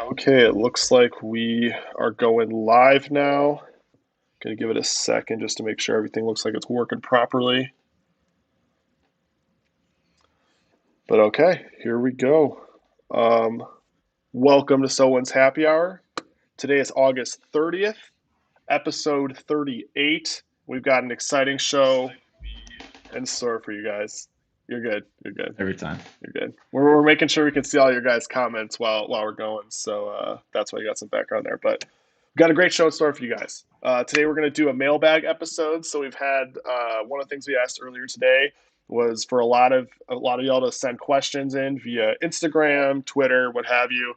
Okay, it looks like we are going live now. Gonna give it a second just to make sure everything looks like it's working properly. But okay, here we go. Um, Welcome to Someone's Happy Hour. Today is August 30th, episode 38. We've got an exciting show in store for you guys. You're good. You're good. Every time. You're good. We're making sure we can see all your guys' comments while we're going, so that's why you got some background there. But we've got a great show in store for you guys. Today we're going to do a mailbag episode. So we've had one of the things we asked earlier today was for a lot of y'all to send questions in via Instagram, Twitter, what have you.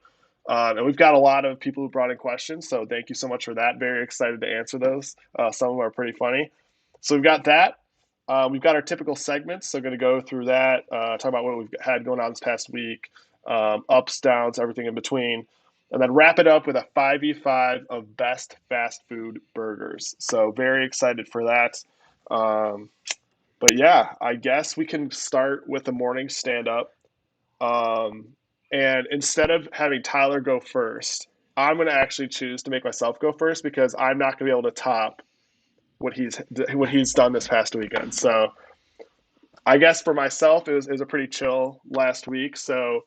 And we've got a lot of people who brought in questions, so thank you so much for that. Very excited to answer those. Some of them are pretty funny. So we've got that. We've got our typical segments, so going to go through that, talk about what we've had going on this past week, ups, downs, everything in between, and then wrap it up with a 5v5 of best fast food burgers. So very excited for that. Um, but yeah, I guess we can start with the morning stand up. Um, and instead of having Tyler go first, I'm going to actually choose to make myself go first because I'm not going to be able to top what he's done this past weekend. So I guess for myself, it was a pretty chill last week. So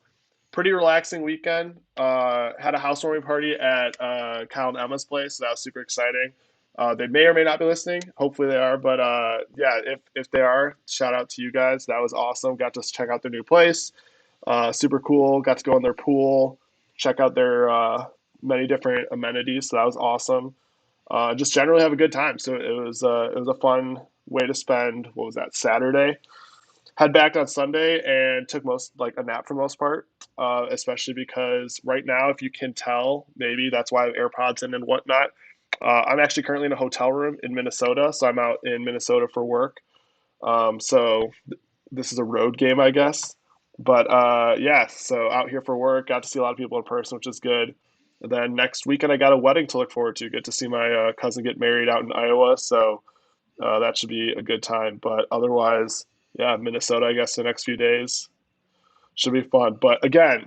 pretty relaxing weekend. Had a housewarming party at Kyle and Emma's place. So that was super exciting. They may or may not be listening. Hopefully they are. But yeah, if they are, shout out to you guys. That was awesome. Got to check out their new place. Super cool. Got to go in their pool, check out their many different amenities. So that was awesome. Just generally have a good time. So it was a fun way to spend. What was that, Saturday? Had back on Sunday and took most like a nap for the most part. Especially because right now, if you can tell, maybe that's why I have AirPods in and whatnot. I'm actually currently in a hotel room in Minnesota, so I'm out in Minnesota for work. This is a road game, I guess. But yeah, so out here for work, got to see a lot of people in person, which is good. And then next weekend, I got a wedding to look forward to. Get to see my cousin get married out in Iowa, so that should be a good time. But otherwise, yeah, Minnesota, I guess the next few days should be fun. But again,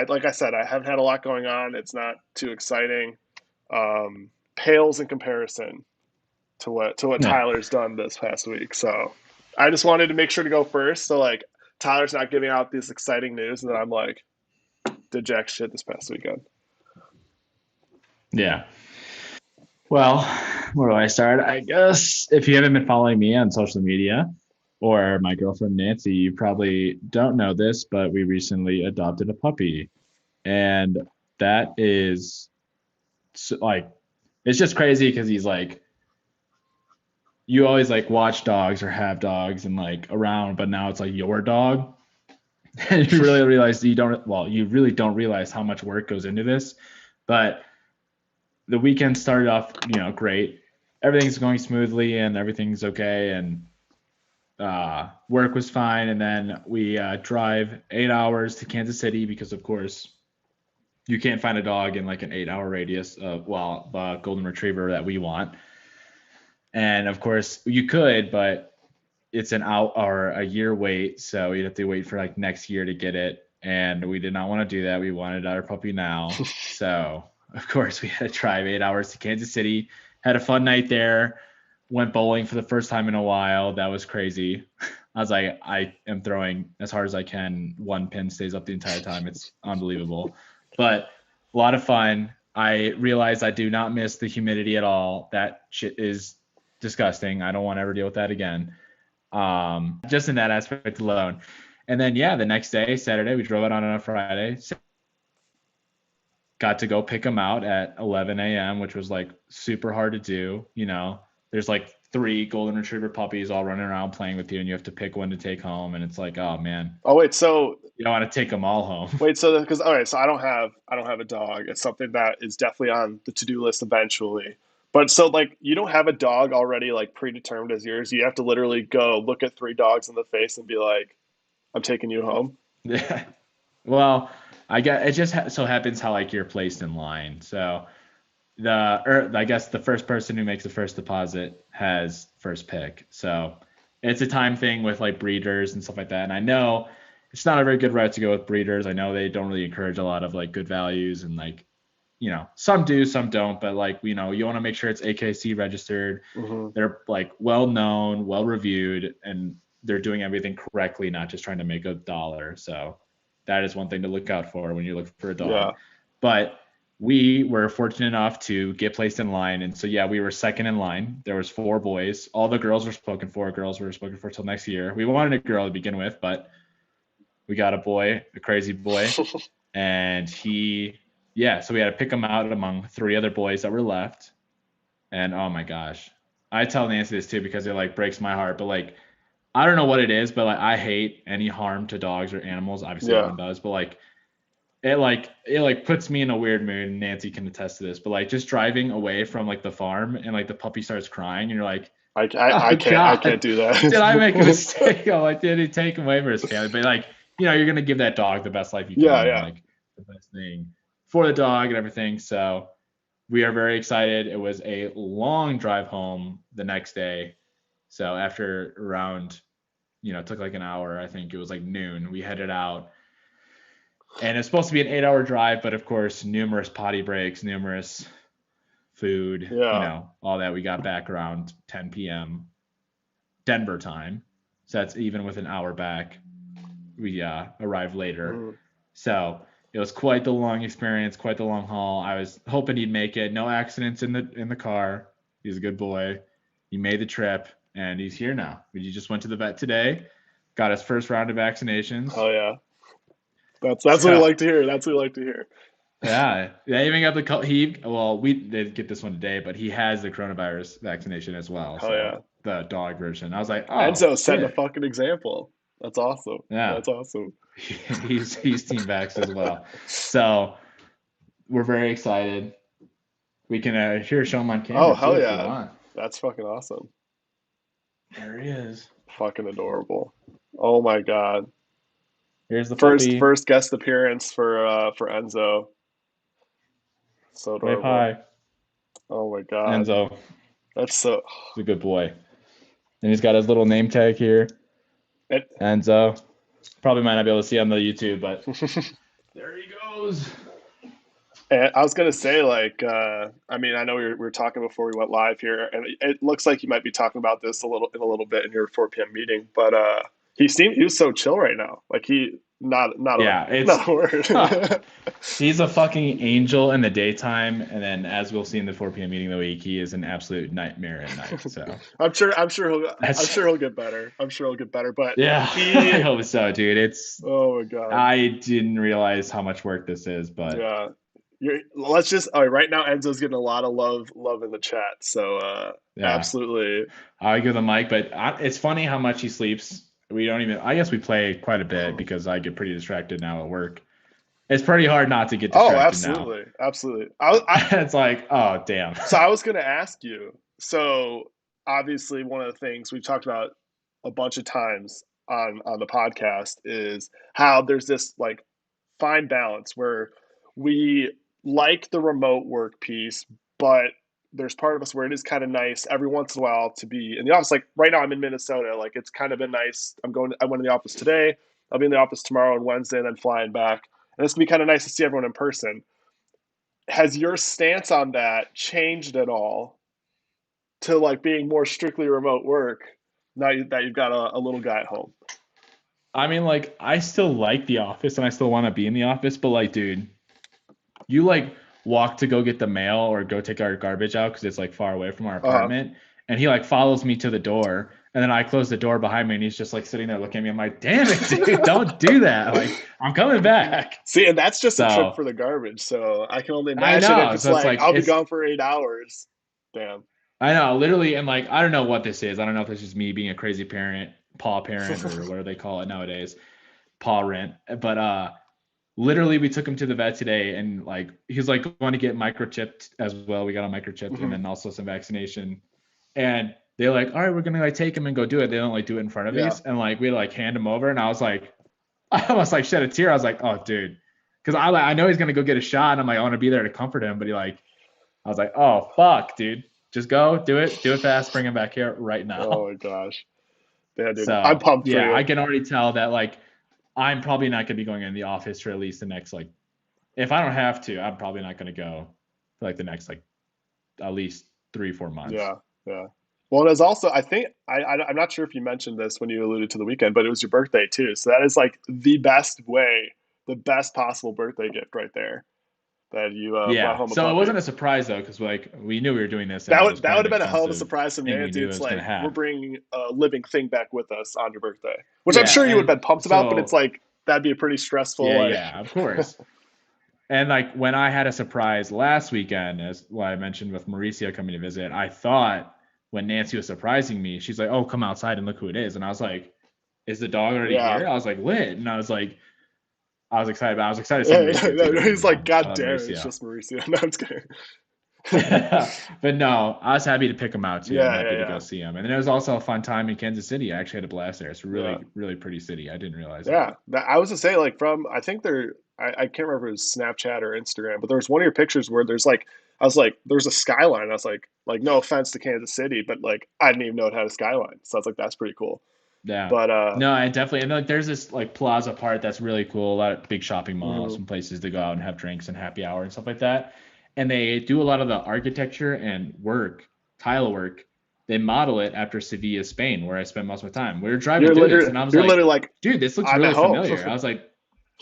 like I said, I haven't had a lot going on. It's not too exciting. Pales in comparison to what Yeah. Tyler's done this past week. So I just wanted to make sure to go first. So like Tyler's not giving out this exciting news, and then I'm like, did jack shit this past weekend. Yeah. Well, where do I start? I guess if you haven't been following me on social media or my girlfriend Nancy, you probably don't know this, but we recently adopted a puppy. And that is like, it's just crazy because he's like, you always like watch dogs or have dogs and like around, but now it's like your dog. And you really realize you really don't realize how much work goes into this. But the weekend started off, great. Everything's going smoothly and everything's okay, and work was fine. And then we drive 8 hours to Kansas City because, of course, you can't find a dog in like an 8 hour radius of the golden retriever that we want. And of course, you could, but it's an out or a year wait, so you'd have to wait for like next year to get it. And we did not want to do that. We wanted our puppy now, so of course, we had to drive 8 hours to Kansas City. Had a fun night there. Went bowling for the first time in a while. That was crazy. I was like, I am throwing as hard as I can. One pin stays up the entire time. It's unbelievable. But a lot of fun. I realized I do not miss the humidity at all. That shit is disgusting. I don't want to ever deal with that again. Just in that aspect alone. And then, yeah, the next day, Saturday, we drove out on a Friday. Got to go pick them out at 11 a.m., which was like super hard to do. There's like three golden retriever puppies all running around playing with you, and you have to pick one to take home. And it's like, oh man, Oh wait, so you don't want to take them all home. because all right, so I don't have a dog. It's something that is definitely on the to do list eventually. But so like you don't have a dog already like predetermined as yours. You have to literally go look at three dogs in the face and be like, I'm taking you home. Yeah. Well, I guess it just so happens how like you're placed in line. So I guess the first person who makes the first deposit has first pick. So it's a time thing with like breeders and stuff like that. And I know it's not a very good route to go with breeders. I know they don't really encourage a lot of like good values and like, some do, some don't, but like, you want to make sure it's AKC registered. Hmm. They're like well known, well reviewed, and they're doing everything correctly, not just trying to make a dollar. So that is one thing to look out for when you look for a dog. Yeah. But we were fortunate enough to get placed in line, and so yeah, we were second in line. There was 4 boys. All the girls were spoken for. Girls were spoken for till next year. We wanted a girl to begin with, but we got a boy, a crazy boy, and so we had to pick him out among 3 other boys that were left. And oh my gosh, I tell Nancy this too because it like breaks my heart, but like I don't know what it is, but like I hate any harm to dogs or animals. Obviously, Yeah. everyone does, but like it puts me in a weird mood. And Nancy can attest to this, but like just driving away from like the farm and like the puppy starts crying, and you're like, I oh can't god, do did I make a that. mistake? I'm like, did he take him away from his family? But like, you're gonna give that dog the best life you Yeah, can and yeah. like the best thing for the dog and everything. So we are very excited. It was a long drive home the next day. So after around, it took like an hour. I think it was like noon. We headed out, and it's supposed to be an 8-hour drive, but of course, numerous potty breaks, numerous food, Yeah. all that. We got back around 10 p.m. Denver time. So that's even with an hour back. We arrived later. Mhm. So it was quite the long experience, quite the long haul. I was hoping he'd make it. No accidents in the car. He's a good boy. He made the trip, and he's here now. We just went to the vet today, got his first round of vaccinations. Oh yeah. That's what we So like to hear. That's what we like to hear. yeah, even got we did get this one today, but he has the coronavirus vaccination as well. Oh So yeah. the dog version. I was like, oh Enzo setting a shit, fucking example. That's awesome. yeah. That's awesome. He's team vax as well. So we're very excited. We can show him on Oh camera too hell if you yeah. want. That's fucking awesome. There he is. Fucking adorable. Oh my god. Here's the First puppy. first guest appearance for Enzo. So Wave adorable. hi, Oh my god. Enzo. That's so. He's a good boy. And he's got his little name tag here, It, Enzo. Probably might not be able to see on the YouTube, but there he goes. and I was gonna say, like, I mean, I know we were talking before we went live here, and it looks like you might be talking about this a little bit in your 4 p.m. meeting. But he was so chill right now. Like he Yeah, not it's a word. he's a fucking angel in the daytime, and then as we'll see in the 4 p.m. meeting of the week, he is an absolute nightmare at night. So I'm that's sure he'll get better. I'm sure he'll get better. But yeah, I he, hope so, dude. oh my god, I didn't realize how much work this is, but yeah. Let's just all right. Right now, Enzo's getting a lot of love in the chat. So yeah, absolutely. I'll give the mic. But it's funny how much he sleeps. We don't even. I guess we play quite a bit because I get pretty distracted now at work. It's pretty hard not to get Oh, distracted now. absolutely, absolutely. It's like, oh damn. So I was going to ask you. So obviously, one of the things we've talked about a bunch of times on the podcast is how there's this like fine balance where we like the remote work piece, but there's part of us where it is kind of nice every once in a while to be in the office. Like right now, I'm in Minnesota. Like it's kind of been nice. I went in the office today. I'll be in the office tomorrow and Wednesday, and then flying back. And it's gonna be kind of nice to see everyone in person. Has your stance on that changed at all to like being more strictly remote work now that you've got a little guy at home? I mean, like, I still like the office and I still want to be in the office, but like, dude, you like walk to go get the mail or go take our garbage out because it's like far away from our Uh-huh. apartment, and he like follows me to the door, and then I close the door behind me, and he's just like sitting there looking at me. I'm like, damn it, dude, don't do that. Like, I'm coming back. See, and that's just a trip So for the garbage. So I can only I imagine if know. it's So it's like like I'll be gone for 8 hours. Damn. I know, literally, and like I don't know what this is. I don't know if it's just me being a crazy parent, paw parent, or whatever they call it nowadays, paw rent. But literally we took him to the vet today, and like he's like going to get microchipped as well. We got a microchip and Hmm. then also some vaccination. And they're like, all right, we're gonna like take him and go do it. They don't like do it in front of Yeah. us. And like we like hand him over, and I was like, I almost like shed a tear. I was like, oh dude. Because I know he's gonna go get a shot, and I'm like, I want to be there to comfort him. But I was like, oh fuck, dude. Just go, do it fast, bring him back here right Oh now. my gosh. Yeah, dude. I'm So pumped for yeah, you. I can already tell that like I'm probably not going to be going in the office for at least the next like, if I don't have to, I'm probably not going to go for like the next like at least 3 4 months. Yeah, yeah. Well, there's also I think I'm not sure if you mentioned this when you alluded to the weekend, but it was your birthday too. So that is like the best way, the best possible birthday gift right there. That you brought Yeah. home a So it puppy. wasn't a surprise though, because like we knew we were doing this, and it was That quite would an have been a hell of a expensive surprise from thing we Nancy. knew it It's was going like to we're have. bringing a living thing back with us on your birthday, which I'm Yeah, sure you would and have been pumped about, but it's so like that'd be a pretty stressful yeah, like. yeah, of course. And like when I had a surprise last weekend, as what I mentioned with Mauricio coming to visit, I thought when Nancy was surprising me, she's like, "Oh, come outside and look who it is." And I was like, "Is the dog already Yeah. here?" I was like, "Lit," and I was excited. But I was excited to see Mauricio too because He's like, I God love damn it, it's Mauricio. just Mauricio. No, I'm just kidding. But no, I was happy to pick him out too. I'm Yeah, happy to go yeah, see him. And then it was also a fun time in Kansas City. I actually had a blast there. It's a yeah. really, really pretty city. I didn't realize it. Yeah, I was to say like from I think I can't remember if it was Snapchat or Instagram, but there was one of your pictures where there's like I was like there's a skyline. I was like no offense to Kansas City, but like I didn't even know it had a skyline. So I was like that's pretty cool. Yeah. But No, I definitely, and like there's this like plaza part that's really cool. A lot of big shopping malls, mhm. some places to go out and have drinks and happy hour and stuff like that. And they do a lot of the architecture and work, tile work. They model it after Sevilla, Spain, where I spend most of my time. We were driving through this, and I was You're literally like, like dude, this looks I'm at really home. familiar. I was like,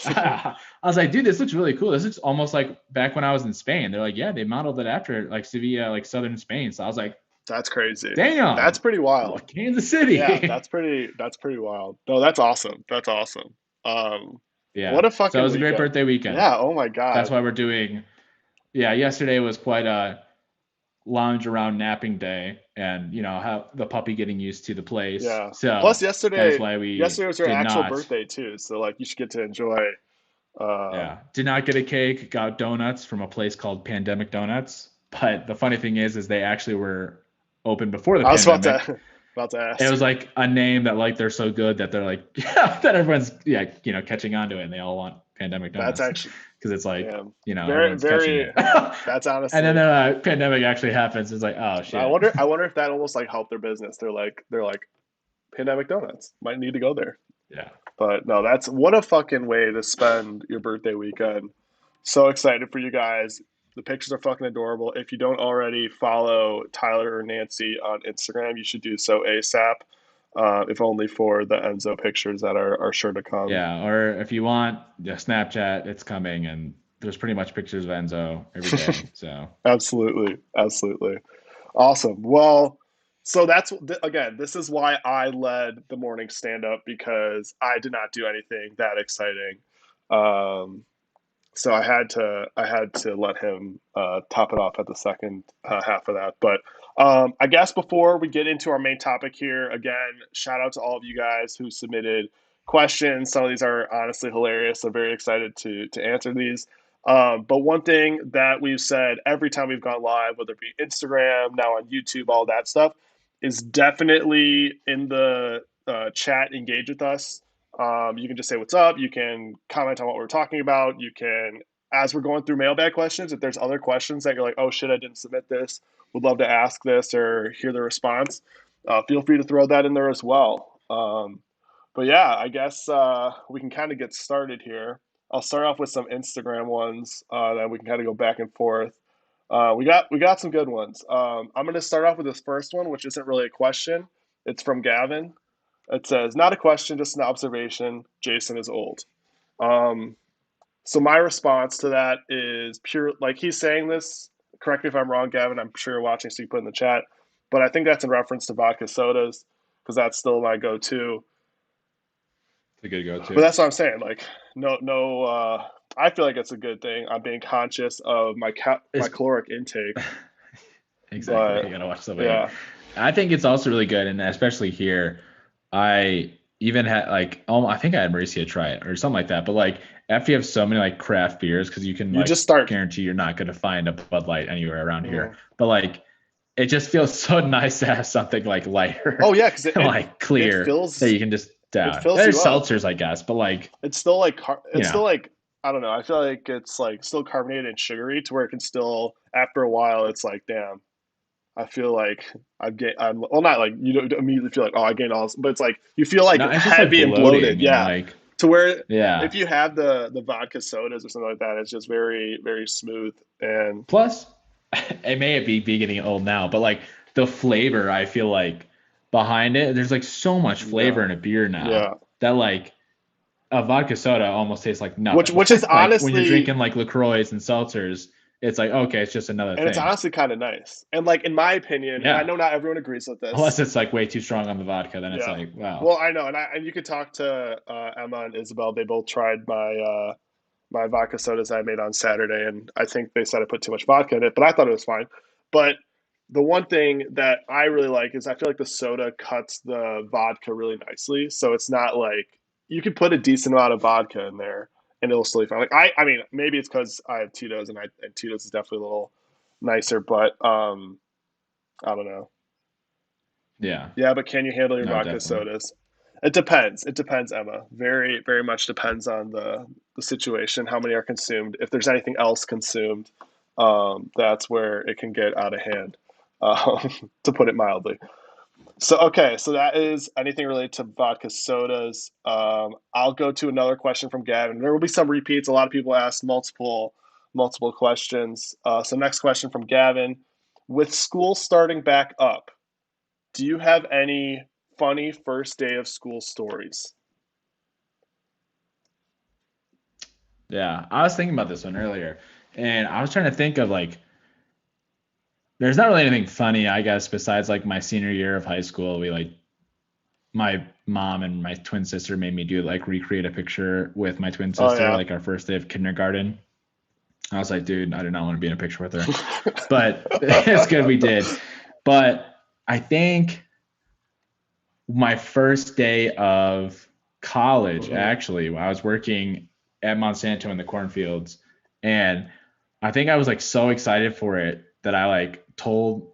I was like, dude, this looks really cool. This looks almost like back when I was in Spain. They're like, yeah, they modeled it after like Sevilla, like southern Spain. So I was like, That's crazy. That's damn, pretty wild. look, Kansas Yeah, City. that's pretty wild. No, that's awesome. That's awesome. Um, Yeah. what a So it fucking was a great weekend. birthday weekend. Yeah. Oh my That's God. why we're doing. Yeah, yesterday was quite a lounge around napping day, and how the puppy getting used to the place. Yeah. Plus So that is yesterday, why we yesterday was your did actual not. birthday too. So like you should get to enjoy. Yeah, did not get a cake. Got donuts from a place called Pandemic Donuts. But the funny thing is they actually were open before the I was pandemic. about to It ask. was like a name that like they're so good that they're like that everyone's catching on to it, and they all want Pandemic That's Donuts actually because it's like damn. Very everyone's catching very. it. That's And then honestly. the pandemic actually happens. It's like, oh shit. I wonder if that almost like helped their business. They're like pandemic donuts. Might need to go there. Yeah. But no, that's what a fucking way to spend your birthday weekend. So excited for you guys. The pictures are fucking adorable. If you don't already follow Tyler or Nancy on Instagram, you should do so ASAP. If only for the Enzo pictures that are sure to come. Yeah. Or if you want the Snapchat, it's coming, and there's pretty much pictures of Enzo every day. So Absolutely, absolutely. Awesome. Well, so that's again, this is why I led the morning stand up because I did not do anything that exciting. Um, so I had to let him top it off at the second half of that. But I guess before we get into our main topic here, again, shout out to all of you guys who submitted questions. Some of these are honestly hilarious. I'm very excited to answer these. But one thing that we've said every time we've gone live, whether it be Instagram, now on YouTube, all that stuff, is definitely in the chat. Engage with us. You can just say what's up. You can comment on what we're talking about. You can, as we're going through mailbag questions, if there's other questions that you're like, oh shit, I didn't submit this, would love to ask this or hear the response, feel free to throw that in there as well. But yeah, I guess we can kind of get started here. I'll start off with some Instagram ones that we can kind of go back and forth. We got some good ones. I'm going to start off with this first one, which isn't really a question. It's from Gavin. It says, not a question, just an observation. Jason is old. Um, so my response to that is pure, like he's saying this. Correct me if I'm wrong, Gavin. I'm sure you're watching, so you put in the chat. But I think that's in reference to vodka sodas because that's still my go-to. it's a good But go-to. that's what I'm saying. Like, no, no. I feel like it's a good thing. I'm being conscious of my It's caloric intake. exactly. But You gotta watch the weight. yeah, I think it's also really good, and especially here, I even had like, I think I had Mauricio try it or something like that. But like, after you have so many like craft beers, because you can you like just start. guarantee you're not gonna find a Bud Light anywhere around here. Mhm. But like, it just feels so nice to have something like lighter Oh yeah, because and like it clear that fills you can just down. you There's up. seltzers, I guess, but like, It's still like you it's know, still like I don't know. I feel like it's like still carbonated and sugary to where it can still after a while it's like damn. I feel like I'm well not like you don't immediately feel like oh I gained all this, but it's like you feel like no, it's just like heavy and bloated. bloating and Yeah, like. to where Yeah. if you have the vodka sodas or something like that, it's just very very smooth and Plus, it may be getting old now, but like the flavor, I feel like behind it, there's like so much flavor yeah, in a beer now yeah. that like a vodka soda almost tastes like Which nothing. which is Like when you're honestly drinking like LaCroix and seltzers, it's like okay, it's just another and it's thing. honestly kind of nice. And like in my opinion, and I Yeah. know not everyone agrees with this. Unless it's like way too strong on the vodka, then it's Yeah. like wow. Well, I know, and you could talk to Emma and Isabel. They both tried my vodka sodas I made on Saturday, and I think they said I put too much vodka in it, but I thought it was fine. But the one thing that I really like is I feel like the soda cuts the vodka really nicely. So it's not like you could put a decent amount of vodka in there and it'll still be fine. Like I mean, maybe it's because I have Tito's and Tito's is definitely a little nicer, but I don't know. Yeah. Yeah, but can you handle your No, vodka definitely. sodas? It depends. It depends, Emma. Very, very much depends on the situation, how many are consumed. If there's anything else consumed, that's where it can get out of hand, to put it mildly. So, okay, so that is anything related to vodka sodas. I'll go to another question from Gavin. There will be some repeats. A lot of people ask multiple questions. So, next question from Gavin. With school starting back up, do you have any funny first day of school stories? Yeah. I was thinking about this one earlier, and I was trying to think of like there's not really anything funny, I guess, besides like my senior year of high school. We like my mom and my twin sister made me do like recreate a picture with my twin Oh sister, yeah. like our first day of kindergarten. I was like, dude, I did not want to be in a picture with her, but it's good we did. But I think my first day of college, Hmm. actually, I was working at Monsanto in the cornfields, and I think I was like so excited for it that I like told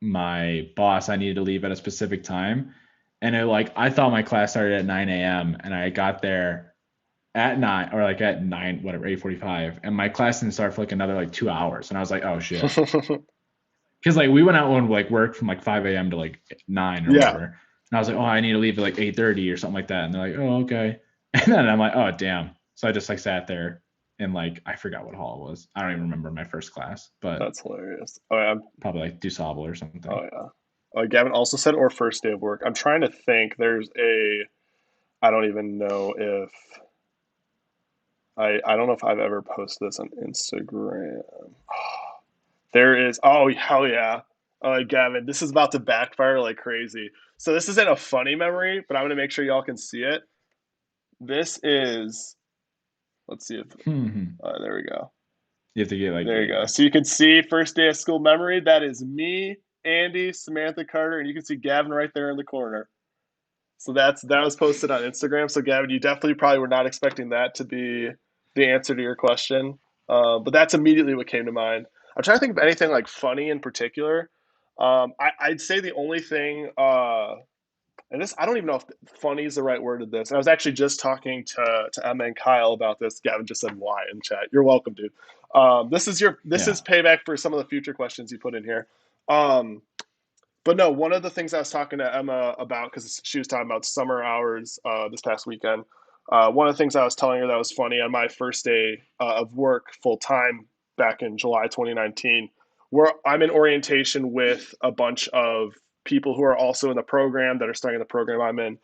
my boss I needed to leave at a specific time. And it like I thought my class started at 9 a.m. and I got there at 9 or like at 9, whatever, 8:45. And my class didn't start for like another like 2 hours. And I was like, oh shit. Cause like we went out and like work from like 5 a.m. to like 9 or Yeah, whatever. And I was like, oh, I need to leave at like 8:30 or something like that. And they're like, oh, okay. And then I'm like, oh damn. So I just like sat there and like I forgot what hall it was. I don't even remember my first class, but that's hilarious. Oh yeah. probably like DuSable or Oh something. yeah. Gavin also said or first day of work. I'm trying to think. There's a. I don't even know if I don't know if I've ever posted this on Instagram. There is. Oh hell yeah. Gavin, this is about to backfire like crazy. So this isn't a funny memory, but I'm gonna make sure y'all can see it. This is. Let's see if. Hmm. There we go. You have to get like There you go. yeah. So you can see first day of school memory. That is me, Andy, Samantha Carter, and you can see Gavin right there in the corner. So that was posted on Instagram. So Gavin, you definitely probably were not expecting that to be the answer to your question, but that's immediately what came to mind. I'm trying to think of anything like funny in particular. I'd say the only thing, and this I don't even know if funny is the right word of this. And I was actually just talking to Emma and Kyle about this. Gavin just said why in chat. You're welcome, dude. This Yeah. is payback for some of the future questions you put in here. Um, but no, one of the things I was talking to Emma about because she was talking about summer hours this past weekend. One of the things I was telling her that was funny on my first day of work full time back in July 2019, where I'm in orientation with a bunch of people who are also in the program that are starting the program I'm in.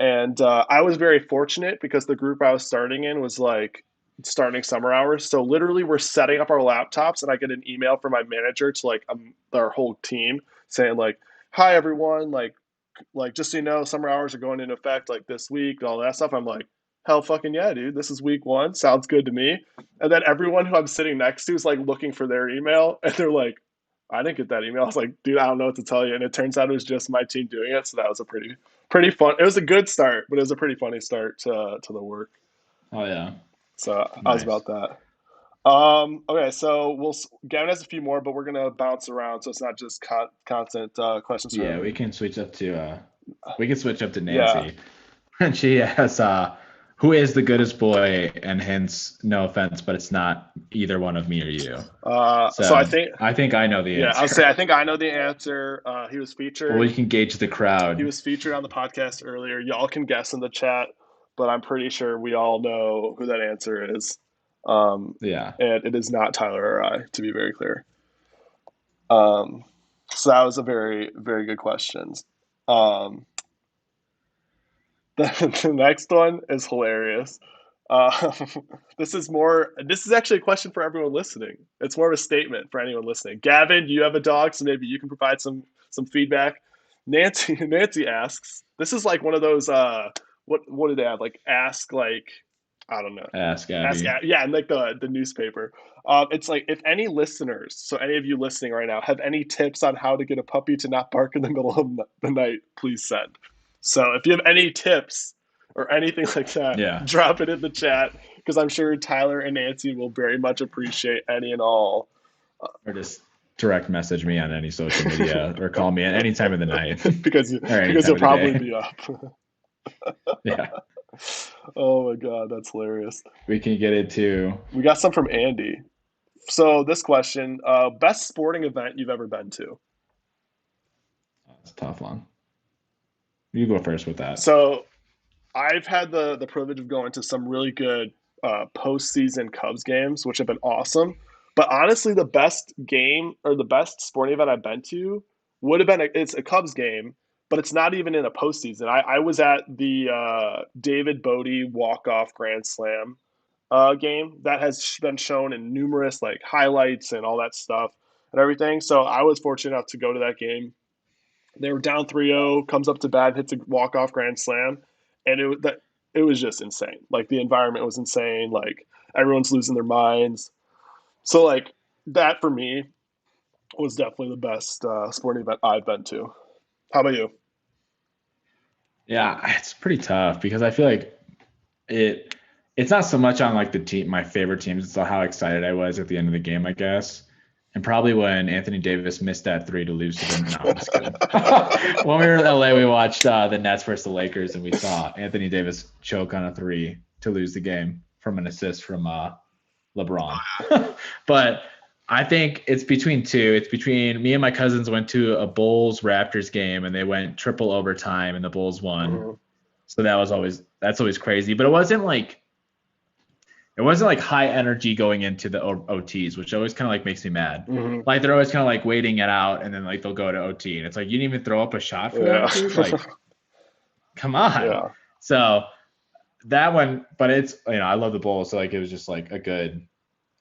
And I was very fortunate because the group I was starting in was like starting summer hours. So literally, we're setting up our laptops, and I get an email from my manager to like our whole team saying like, "Hi everyone, like just so you know, summer hours are going into effect like this week, and all that stuff." I'm like, "Hell fucking yeah, dude! This is week one. Sounds good to me." And then everyone who I'm sitting next to is like looking for their email, and they're like, "I didn't get that email." I was like, "Dude, I don't know what to tell you." And it turns out it was just my team doing it. So that was a pretty fun. It was a good start, but it was a pretty funny start to the work. Oh yeah. So I was Nice. about that. Okay, so Gavin has a few more, but we're gonna bounce around, so it's not just constant questions Yeah, from. we can switch up to Yeah. Nancy. And she has who is the goodest boy, and hence no offense, but it's not either one of me or you. So I So think, I think I know the yeah, I'll say answer. I think I know the answer. But we can gauge the He crowd. was featured on the podcast earlier. Y'all can guess in the chat. but I'm pretty sure we all know who that answer is. Yeah. And it is not Tyler or I, to be very clear. Um, so that was a very, very good question. Um, the next one is hilarious. Uh, this is actually a question for everyone listening. It's more of a statement for anyone listening. Gavin, you have a dog, so maybe you can provide some feedback. Nancy asks, this is like one of those what do they have? Like ask like I don't know. Ask Ask Abby. yeah, and like the newspaper. It's like if any listeners, so any of you listening right now, have any tips on how to get a puppy to not bark in the middle of the night, please send. So if you have any tips or anything like that, Yeah. drop it in the chat because I'm sure Tyler and Nancy will very much appreciate any and all. Or just direct message me on any social media or call me at any time of the night because or any because time you'll of the probably day. be up. Yeah. Oh my god, that's hilarious. We can get it to. We got some from Andy. So this question, best sporting event you've ever been to? That's a tough one. You go first with that. So I've had the privilege of going to some really good postseason Cubs games, which have been awesome. But honestly, the best game or the best sporting event I've been to would have been it's a Cubs game, but it's not even in a postseason. I was at the David Bodie walk off grand slam game that has been shown in numerous like highlights and all that stuff and everything. So I was fortunate enough to go to that game. They were down 3-0, comes up to bat, hits a walk-off grand slam, and it was just insane. Like the environment was insane, like everyone's losing their minds. So like that for me was definitely the best sporting event I've been to. How about you? Yeah, it's pretty tough because I feel like it it's not so much on like the team my favorite teams, it's how excited I was at the end of the game, I guess. And probably when Anthony Davis missed that three to lose to the no, I'm just kidding. When we were in LA, we watched the Nets versus the Lakers, and we saw Anthony Davis choke on a three to lose the game from an assist from LeBron. But I think it's between two. It's between me and my cousins went to a Bulls Raptors game, and they went triple overtime, and the Bulls won. Mhm. So that's always crazy. But it wasn't like high energy going into the OTs, which always kind of like makes me mad. Mhm. Like they're always kind of like waiting it out, and then like they'll go to OT, and it's like you didn't even throw up a shot for Yeah. that, dude. Like, come on. Yeah. So that one, but it's I love the Bulls, so like it was just like a good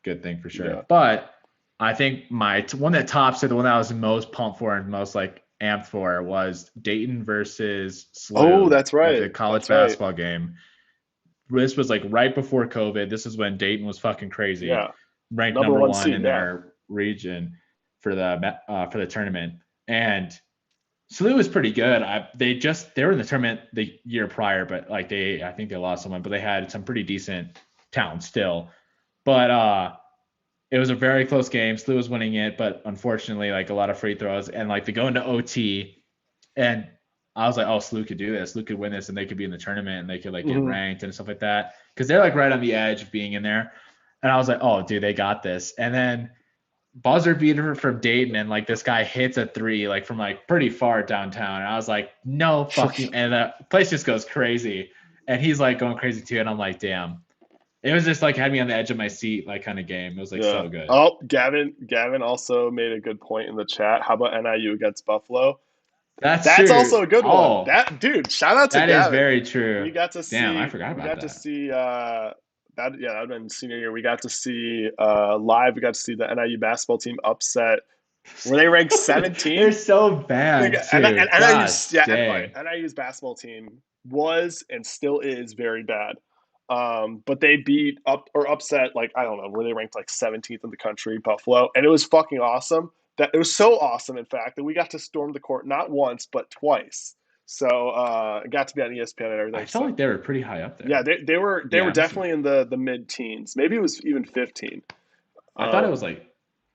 thing for Yeah. sure. But I think my one that tops it, the one that I was most pumped for and most like amped for was Dayton versus Oh, SLU that's at right. the college That's right. basketball game. This was like right before COVID. This is when Dayton was fucking crazy, Yeah. ranked Number number one one seed. in Yeah. their region for the tournament. And SLU was pretty good. They were in the tournament the year prior, but like I think they lost someone, but they had some pretty decent talent still. But it was a very close game. SLU was winning it, but unfortunately, like a lot of free throws and like they go into OT, and I was like, oh, SLU could do this. SLU could win this, and they could be in the tournament, and they could like get Hmm. ranked and stuff like that because they're like right on the edge of being in there. And I was like, oh, dude, they got this. And then buzzer beater from Dayton, and like this guy hits a three like from like pretty far downtown. And I was like, no fucking, and the place just goes crazy. And he's like going crazy too. And I'm like, damn. It was just like had me on the edge of my seat, like kind of game. It was like Yeah. so good. Oh, Gavin also made a good point in the chat. How about NIU against Buffalo? That's That's also true. a good one. Oh, That dude, shout out to that is Gavin. very true. Damn, I forgot We about got to that. see that yeah, that'd been senior year. We got to see live, we got to see the NIU basketball team upset. Were they ranked They're 17th? so Like, bad and too. NIU's Gosh yeah, and, all right, dang. NIU's basketball team was and still is very bad. But they beat up or upset like I don't know, were they ranked like 17th in the country, Buffalo, and it was fucking awesome. That it was so awesome, in fact, that we got to storm the court not once but twice. So it got to be on ESPN and I everything. felt So like they were pretty high up yeah, there. they Yeah, were I must have. definitely in the mid teens. Maybe it was even 15. I thought it was Um, like,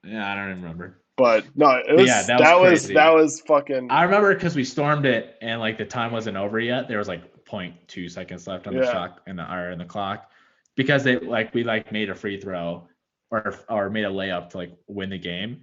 yeah, I don't even remember. but no, But yeah, that was that crazy. was fucking I remember because we stormed it and like the time wasn't over yet. There was like zero point 0.2 seconds left on the yeah. shot in the clock because we like made a free throw or made a layup to like win the game.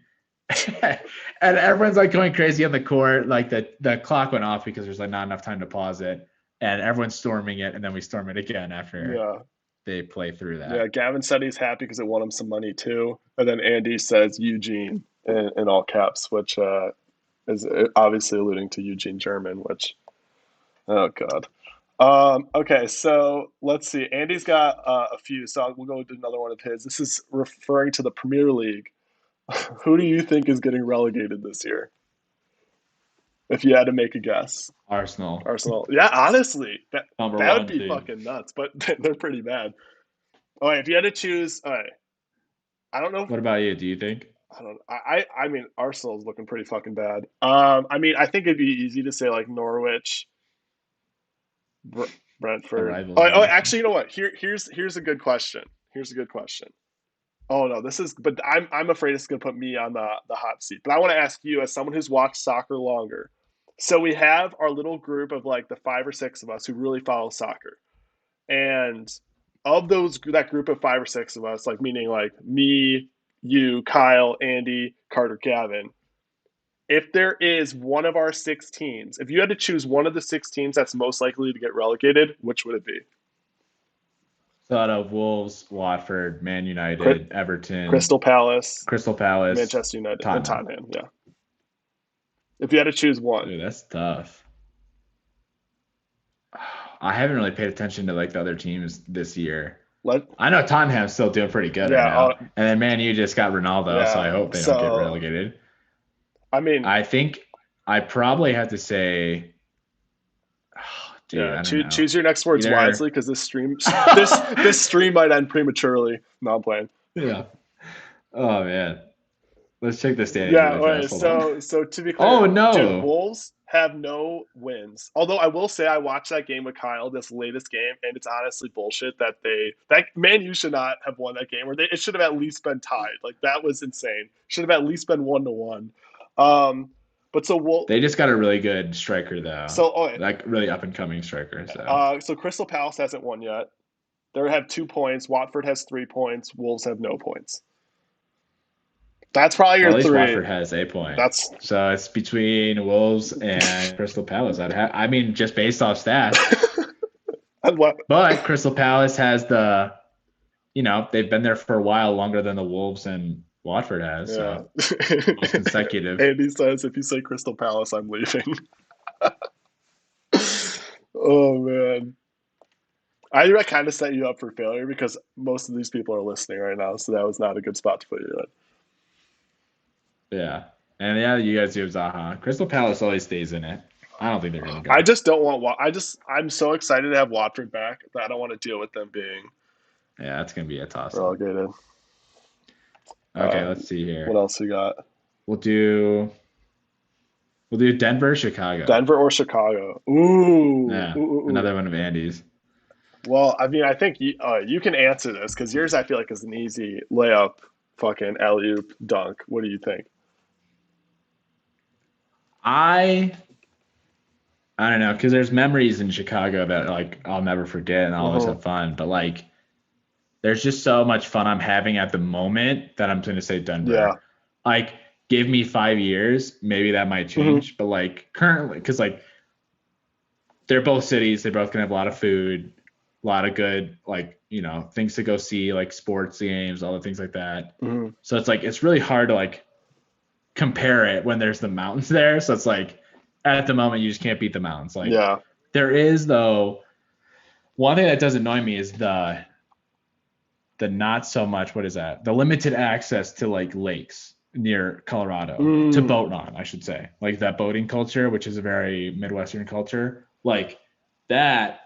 And everyone's like going crazy on the court. Like the clock went off because there's like not enough time to pause it. and everyone's storming it, and then we storm it again after Yeah. they play through Yeah, that. Gavin said he's happy because it won him some money too. And then Andy says Eugene in all caps, which is obviously alluding to Eugene German, which, oh God. Okay, so let's see. Andy's got a few, so we'll go with another one of his. This is referring to the Premier League. Who do you think is getting relegated this year? If you had to make a guess. Arsenal, Arsenal. Yeah, honestly, number that would one be team. fucking nuts, but they're pretty bad. All right, if you had to choose, all right, I don't know. What about you? Do you think? I don't. I mean, Arsenal's looking pretty fucking bad. I mean, I think it'd be easy to say like Norwich, Br The Brentford. Oh, oh, rivalry. actually, you know what? Here's a good question. Here's a good question. Oh no, this is. But I'm afraid it's gonna put me on the hot seat. But I want to ask you, as someone who's watched soccer longer. So we have our little group of like the five or six of us who really follow soccer, and of those that group of five or six of us, like meaning like me, you, Kyle, Andy, Carter, Gavin, if there is one of our six teams, if you had to choose one of the six teams that's most likely to get relegated, which would it be? So out of Wolves, Watford, Man United, Everton, Crystal Palace, Crystal Palace, Manchester United, and Tottenham. Tottenham. Yeah. If you had to choose one, Dude, that's tough. I haven't really paid attention to like the other teams this year. let I know Tottenham's still doing pretty good right yeah, now, and then Man U just got Ronaldo, so yeah. I hope they don't get So relegated. I mean, I think I probably have to say, oh, dude, yeah. I don't know. Choose your next words wisely Either, because this stream might end prematurely. No, I'm playing. yeah. Oh man, let's check the standings Yeah, really okay. fast. Hold on. So to be Oh clear, dude, no, Wolves have no wins. Although I will say I watched that game with Kyle, this latest game, and it's honestly bullshit that that Man U should not have won that game, or it should have at least been tied. Like that was insane. Should have at least been 1-1. Um, but so they just got a really good striker though, okay, like really up and coming striker. So so Crystal Palace hasn't won yet. They have 2 points. Watford has 3 points. Wolves have no points. That's probably well, your at least three. Watford has a point. That's So it's between Wolves and Crystal Palace. I mean, just based off stats. what? But Crystal Palace has they've been there for a while, longer than the Wolves and Watford has. Yeah. So most consecutive. Andy says if you say Crystal Palace, I'm leaving. Oh man. I kind of set you up for failure because most of these people are listening right now, so that was not a good spot to put you in. Yeah. And yeah, you guys do Zaha. Crystal Palace always stays in it. I don't think they're gonna I go. just don't want. I'm so excited to have Watford back that I don't want to deal with them being Yeah, that's gonna be a toss up. relegated. Okay, let's see What here. else we got? We'll do we'll do Denver, Chicago. Denver or Chicago? Ooh, ooh, Yeah, ooh, ooh. another one of Andy's. Well, I mean, I think you can answer this because yours I feel like is an easy layup, fucking alley oop dunk. What do you think? I I don't know, because there's memories in Chicago that like I'll never forget and I'll always Uh-huh. have fun. But like there's just so much fun I'm having at the moment that I'm going to say Yeah. Denver. Like, give me 5 years, maybe that might Hmm. change. But like currently, because like they're both cities, they both can have a lot of food, a lot of good like things to go see, like sports games, all the things like that. Hmm. So it's like it's really hard to like compare it when there's the mountains there. So it's like at the moment you just can't beat the mountains. Like Yeah. there is though one thing that does annoy me is the not so much what is that the limited access to like lakes near Colorado to Mm. boat on, I should say, like that boating culture, which is a very Midwestern culture, like that.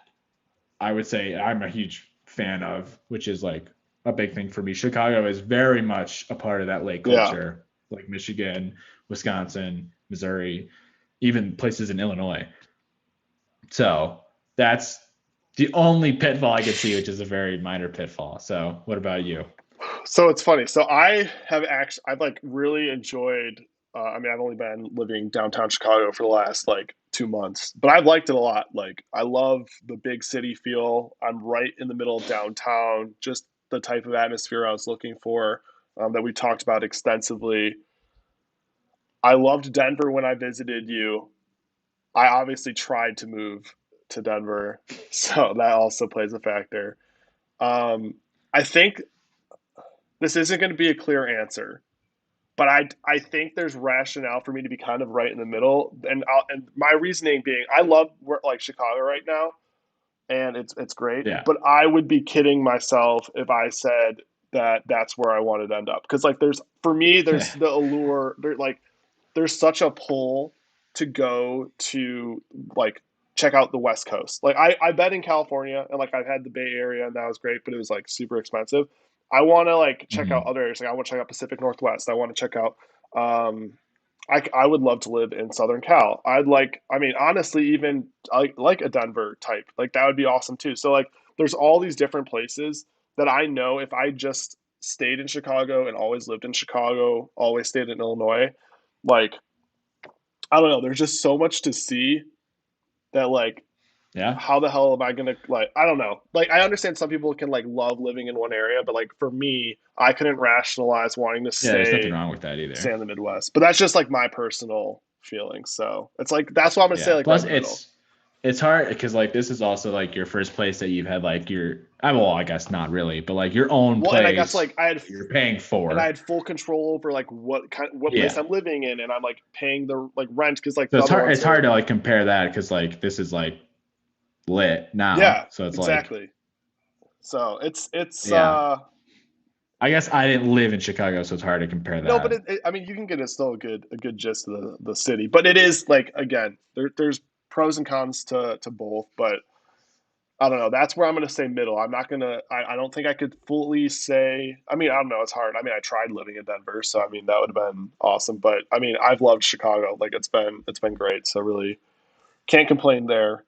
I would say I'm a huge fan of, which is like a big thing for me. Chicago is very much a part of that lake Yeah. culture, like Michigan, Wisconsin, Missouri, even places in Illinois. So that's the only pitfall I could see, which is a very minor pitfall. So what about you? So it's funny. So I've like really enjoyed. I mean, I've only been living downtown Chicago for the last like 2 months, but I've liked it a lot. Like, I love the big city feel. I'm right in the middle of downtown. Just the type of atmosphere I was looking for, that we talked about extensively. I loved Denver when I visited you. I obviously tried to move. to Denver, so that also plays a factor. I think this isn't going to be a clear answer, but I think there's rationale for me to be kind of right in the middle, and my reasoning being I love like Chicago right now, and it's great, Yeah. but I would be kidding myself if I said that that's where I wanted to end up because like there's for me there's the allure like there's such a pull to go to like check out the West Coast. Like I bet in California and like I've had the Bay Area and that was great, but it was like super expensive. I want to like check out Mhm. other areas. Like I want to check out Pacific Northwest. I want to check out. Um, I would love to live in Southern Cal. I'd like. I mean, honestly, even like a Denver type. Like that would be awesome too. So like, there's all these different places that I know if I just stayed in Chicago and always lived in Chicago, always stayed in Illinois, like I don't know. There's just so much to see that like Yeah. how the hell am I gonna like I don't know. Like I understand some people can like love living in one area, but like for me, I couldn't rationalize wanting to Yeah. There's nothing stay wrong with that either. in the Midwest. But that's just like my personal feeling. So it's like that's why I'm gonna say Yeah. like right Plus, in the middle. it's hard because like this is also like your first place that you've had like your I well I guess not really, but like your own Well, and I guess place like I had that you're paying and I for. had full control over like what place Yeah. I'm living in, and I'm like paying the like rent because like So the it's other hard. ones It's are hard to like compare that because like this is like lit now. yeah So it's like exactly. So it's yeah. I guess I didn't live in Chicago, so it's hard to compare no, but that. I mean, you can get still a good gist of the city. But it is like again, there's pros and cons to both. But I don't know. That's where I'm gonna say middle. I'm not gonna. I don't think I could fully say. I mean, I don't know. It's hard. I mean, I tried living in Denver, so I mean that would have been awesome. But I mean, I've loved Chicago. Like it's been great. So really can't complain there.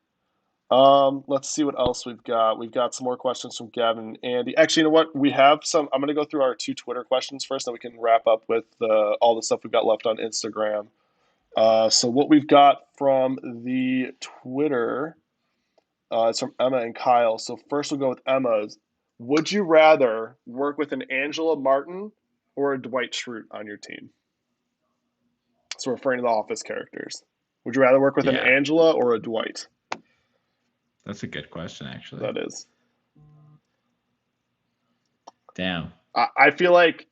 Let's see what else we've got. We've got some more questions from Gavin and Andy. Actually, you know what? We have some. I'm going to go through our two Twitter questions first, then we can wrap up with all the stuff we've got left on Instagram. So what we've got from the Twitter, it's from Emma and Kyle. So first we'll go with Emma's. Would you rather work with an Angela Martin or a Dwight Schrute on your team? So referring to the Office characters. Would you rather work with an Yeah, Angela or a Dwight? that's a good question actually. That is. Damn. I feel like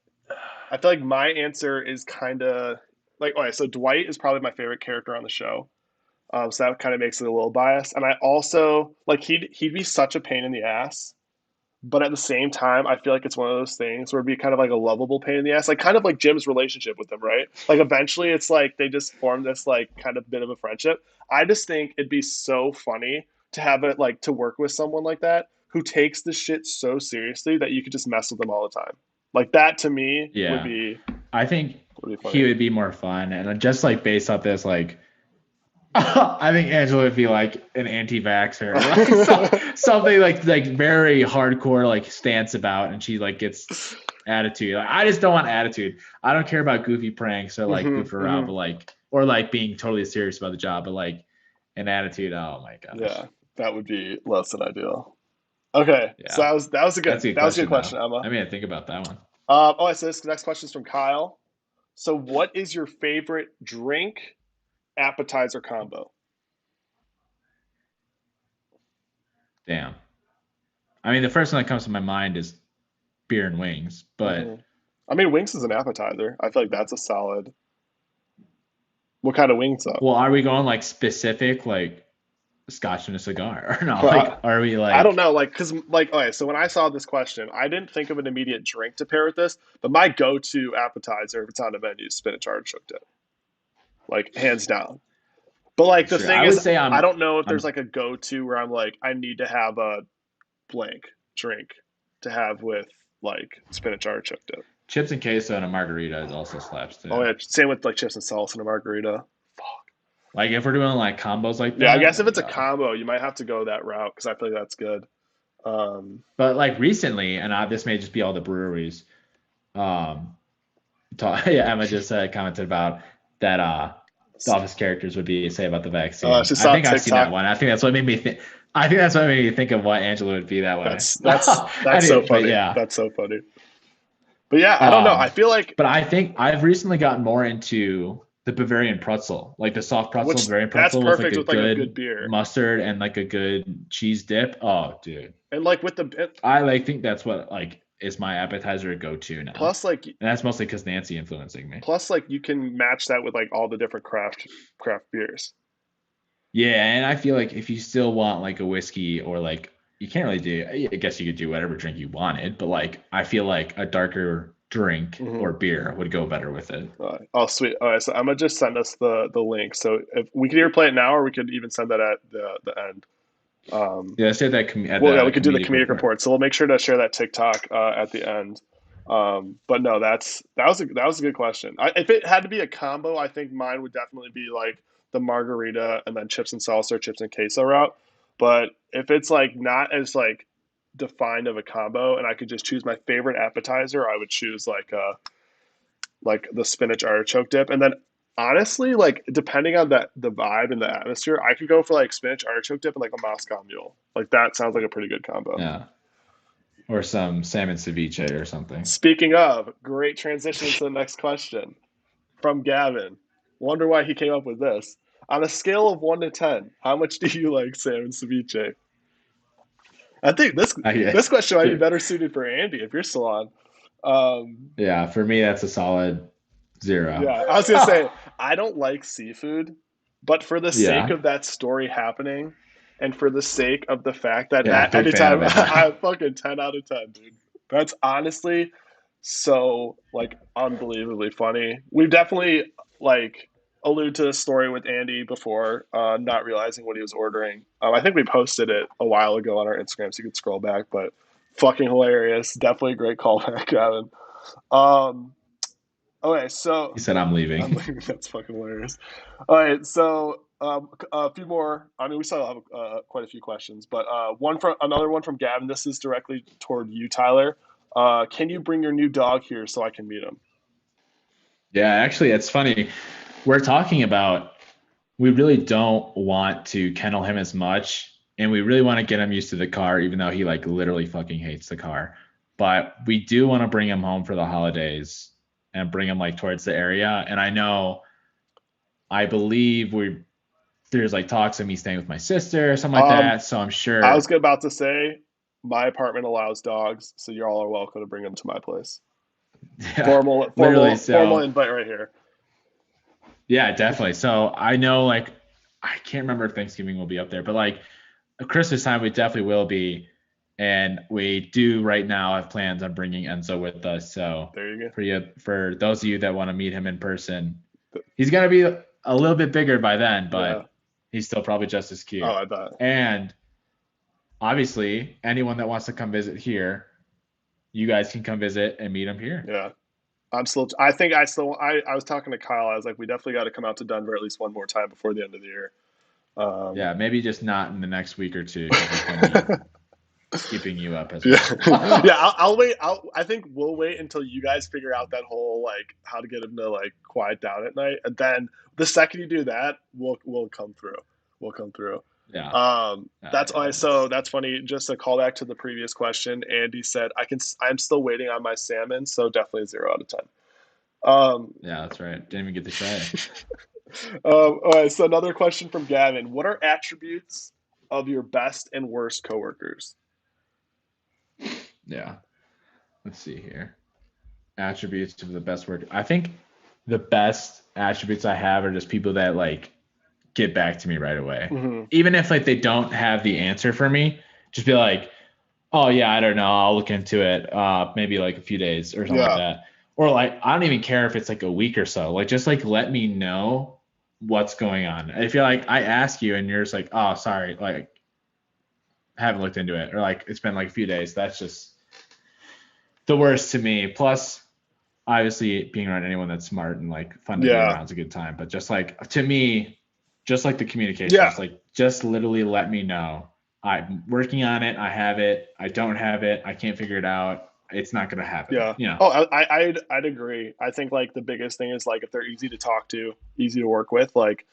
my answer is kind of like okay. So Dwight is probably my favorite character on the show, so that kind of makes it a little biased. And I also like he'd be such a pain in the ass, but at the same time, I feel like it's one of those things where it'd be kind of like a lovable pain in the ass, like kind of like Jim's relationship with him, right? Like eventually, it's like they just form this like kind of bit of a friendship. I just think it'd be so funny to have it like to work with someone like that who takes the shit so seriously that you could just mess with them all the time. Like that to me Yeah, I think would be he funny. would be more fun, and just like based off this, like I think Angela would be like an anti-vaxxer, like something like very hardcore like stance about, and she like gets attitude. Like, I just don't want attitude. I don't care about goofy pranks or like Hmm goof around, hmm but like or like being totally serious about the job, but like an attitude. Oh my gosh. Yeah, that would be less than ideal. Okay, so Yeah, that's a good that was a good question though. question, Emma. I mean, I think about that one. Oh, so this next question is from Kyle. So, what is your favorite drink appetizer combo? Damn. I mean, the first one that comes to my mind is beer and wings, Hmm but I mean, wings is an appetizer. I feel like that's a solid. What kind of wings though? well, are we going like specific, like scotch and a cigar, or no? Well, Like, are we I don't like, know, like, cause like, okay, so when I saw this question, I didn't think of an immediate drink to pair with this, but my go-to appetizer if it's on the menu is spinach artichoke dip, like hands down. But like the sure? thing I would is, say I don't know if there's I'm like a go-to where I'm like, I need to have a blank drink to have with like spinach artichoke dip. chips and queso and a margarita is also slaps Oh too. yeah, same with like chips and salsa and a margarita. Fuck. Like if we're doing like combos like Yeah, I that, guess if then it's a yeah. combo, you might have to go that route because I feel like that's good. Um, But like recently, and this may just be all the breweries. Um, yeah, Emma just commented about that. The office characters would be say about the vaccine. she I saw think I've seen that TikTok. one. I think that's what made me think. I think that's what made me think of what Angela would be that way. That's so But funny. yeah, That's so funny. But yeah, I don't know. I um, feel like but I think I've recently gotten more into the Bavarian pretzel, like the soft pretzel, which Bavarian that's pretzel with like perfect a with like a good good beer. mustard and like a good cheese dip. Oh, dude. And like with the I like think that's what like is my appetizer go to now. plus like And that's mostly because Nancy influencing me. plus like you can match that with like all the different craft beers. Yeah, and I feel like if you still want like a whiskey or like you can't really do I guess you could do whatever drink you wanted, but like I feel like a darker drink Mm-hmm. or beer would go better with it. Oh, sweet. All right, so I'm gonna just send us the link. So if we could either play it now, or we could even send that at the end. Um, Yeah, let's say that at well, yeah, the we could do the comedic comedic report. report. So we'll make sure to share that TikTok at the end. But no, that was a good question. If it had to be a combo, I think mine would definitely be like the margarita and then chips and salsa or chips and queso route. But if it's like not as like defined of a combo, and I could just choose my favorite appetizer, I would choose like the spinach artichoke dip. And then honestly, like depending on the vibe and the atmosphere, I could go for like spinach artichoke dip and like a Moscow Mule. Like that sounds like a pretty good combo. Yeah. Or some salmon ceviche or something. Speaking of, great transition into the next question from Gavin. Wonder why he came up with this. On a scale of 1 to 10, how much do you like salmon ceviche? I think this I, this question might be better suited for Andy if you're still on. Um, yeah, for me that's a solid 0. Yeah, I was gonna say I don't like seafood, but for the sake Yeah. of that story happening, and for the sake of the fact that Yeah, big fan anytime of it I now. fucking 10 out of 10, dude. That's honestly so like unbelievably funny. We've definitely like alluded to this story with Andy before, not realizing what he was ordering. I think we posted it a while ago on our Instagram, so you could scroll back. But fucking hilarious, definitely a great callback, Gavin. Um, Okay, He so said I'm I'm leaving. like, that's fucking hilarious. All right, so a few more. I mean, we still have quite a few questions, but another one from Gavin. This is directly toward you, Tyler. Can you bring your new dog here so I can meet him? Yeah, actually it's funny. We're talking about we really don't want to kennel him as much and we really want to get him used to the car even though he like literally fucking hates the car. But we do want to bring him home for the holidays and bring him like towards the area. And I believe there's like talks of me staying with my sister or something like Um, that. So I'm I was sure about to say my apartment allows dogs, so you all are welcome to bring them to my place. yeah, Formal, literally. formal So invite right here. yeah, definitely. So I know like I can't remember if Thanksgiving will be up there, but like Christmas time we definitely will be. And we do right now have plans on bringing Enzo with us. So There you for those of you that want to meet him in person, go. he's gonna be a little bit bigger by then, Yeah. but he's still probably just as Oh, cute. I bet. And obviously, anyone that wants to come visit here, you guys can come visit and meet him here. Yeah. I'm still. I think I still. I was talking to Kyle. I was like, we definitely got to come out to Denver at least one more time before the end of the year. Um, Yeah, maybe just not in the next week or two because he's gonna be skipping you up as yeah, well. yeah. I'll wait. I think we'll wait until you guys figure out that whole like how to get him to like quiet down at night, and then the second you do that, we'll come through. We'll come through. Yeah. That's Yeah, why. So that's funny. Just a callback to the previous question. Andy said, "I can. I'm still waiting on my salmon, so definitely 0 out of 10." Um, yeah, that's right. Didn't even get to try. all right, so another question from Gavin. What are attributes of your best and worst coworkers? Yeah. Let's see here. Attributes of the best work. I think the best attributes I have are just people that like get back to me right away. Hmm. Even if like they don't have the answer for me, just be like, "Oh yeah, I don't know. I'll look into it. Maybe like a few days or something like Yeah, that." Or like I don't even care if it's like a week or so. Like just like let me know what's going on. If you're like I ask you and you're just like, "Oh, sorry, like haven't looked into it," or like it's been like a few days, that's just the worst to me. Plus obviously being around anyone that's smart and like fun to be yeah, around is a good time. But just like to me, just like the communication, yeah, just like just literally let me know. I'm working on it. I have it. I don't have it. I can't figure it out. It's not gonna happen. yeah. You know. Oh, I'd agree. I think like the biggest thing is like if they're easy to talk to, easy to work with, like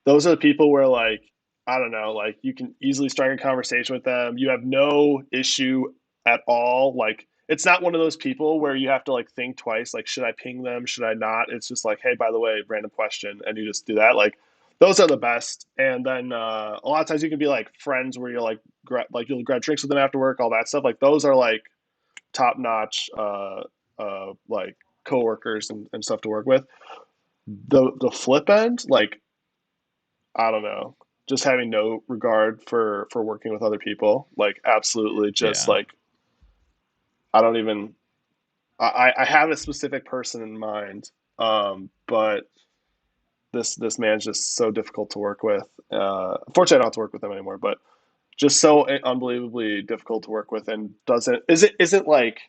those are the people where like I don't know, like you can easily start a conversation with them. You have no issue at all, like it's not one of those people where you have to like think twice, like should I ping them, should I not? It's just like, hey, by the way, random question, and you just do that. Like those are the best. And then a lot of times you can be like friends where you're like like you'll grab drinks with them after work, all that stuff. Like those are like top notch like coworkers and stuff to work with. The flip end, like I don't know, just having no regard for working with other people, like absolutely just Yeah. like I don't even I have a specific person in mind, but this man's just so difficult to work with. Unfortunately, I don't have to work with him anymore, but just so unbelievably difficult to work with, and doesn't isn't like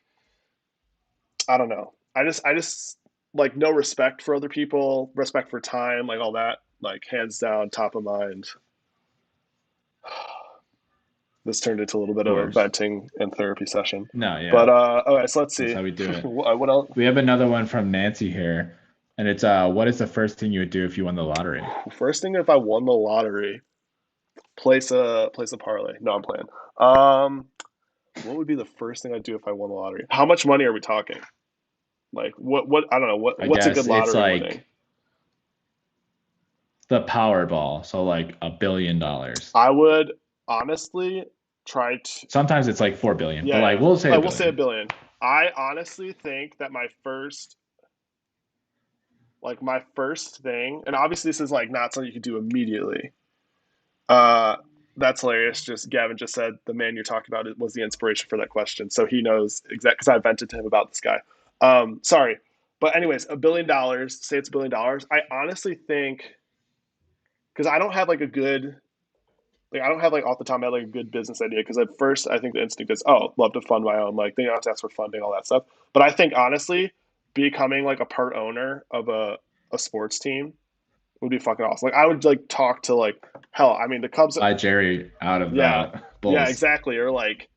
I don't know. I just like no respect for other people, respect for time, like all that, like hands down, top of mind. This turned into a little Of bit of a course. venting and therapy session. No, But yeah. okay, so let's That's see. how we do it. What else? We have another one from Nancy here, and it's what is the first thing you would do if you won the lottery? First thing, if I won the lottery, place a parlay. No, I'm playing. Um, what would be the first thing I'd do if I won the lottery? How much money are we talking? Like what I don't know, I what's a good guess it's lottery winning? like the Powerball, so like $1 billion. I would honestly try to Sometimes it's like 4 billion, but yeah, like yeah. we'll say a Like we'll say a billion. billion. I honestly think that my first thing, and obviously this is like not something you can do immediately. Uh, that's hilarious. Just Gavin just said the man you're talking about was the inspiration for that question, so he knows exact because I vented to him about this guy. Sorry, but anyways, $1 billion. Say it's $1 billion. I honestly think because I don't have like a good like I don't have like off the top of my head like a good business idea because at first I think the instinct is love to fund my own like they don't have to ask for funding all that stuff. But I think honestly, becoming like a part owner of a sports team would be fucking awesome. Like I would like talk to like hell. I mean the Cubs. Buy Jerry out of Yeah, the yeah, Bulls. exactly. Or like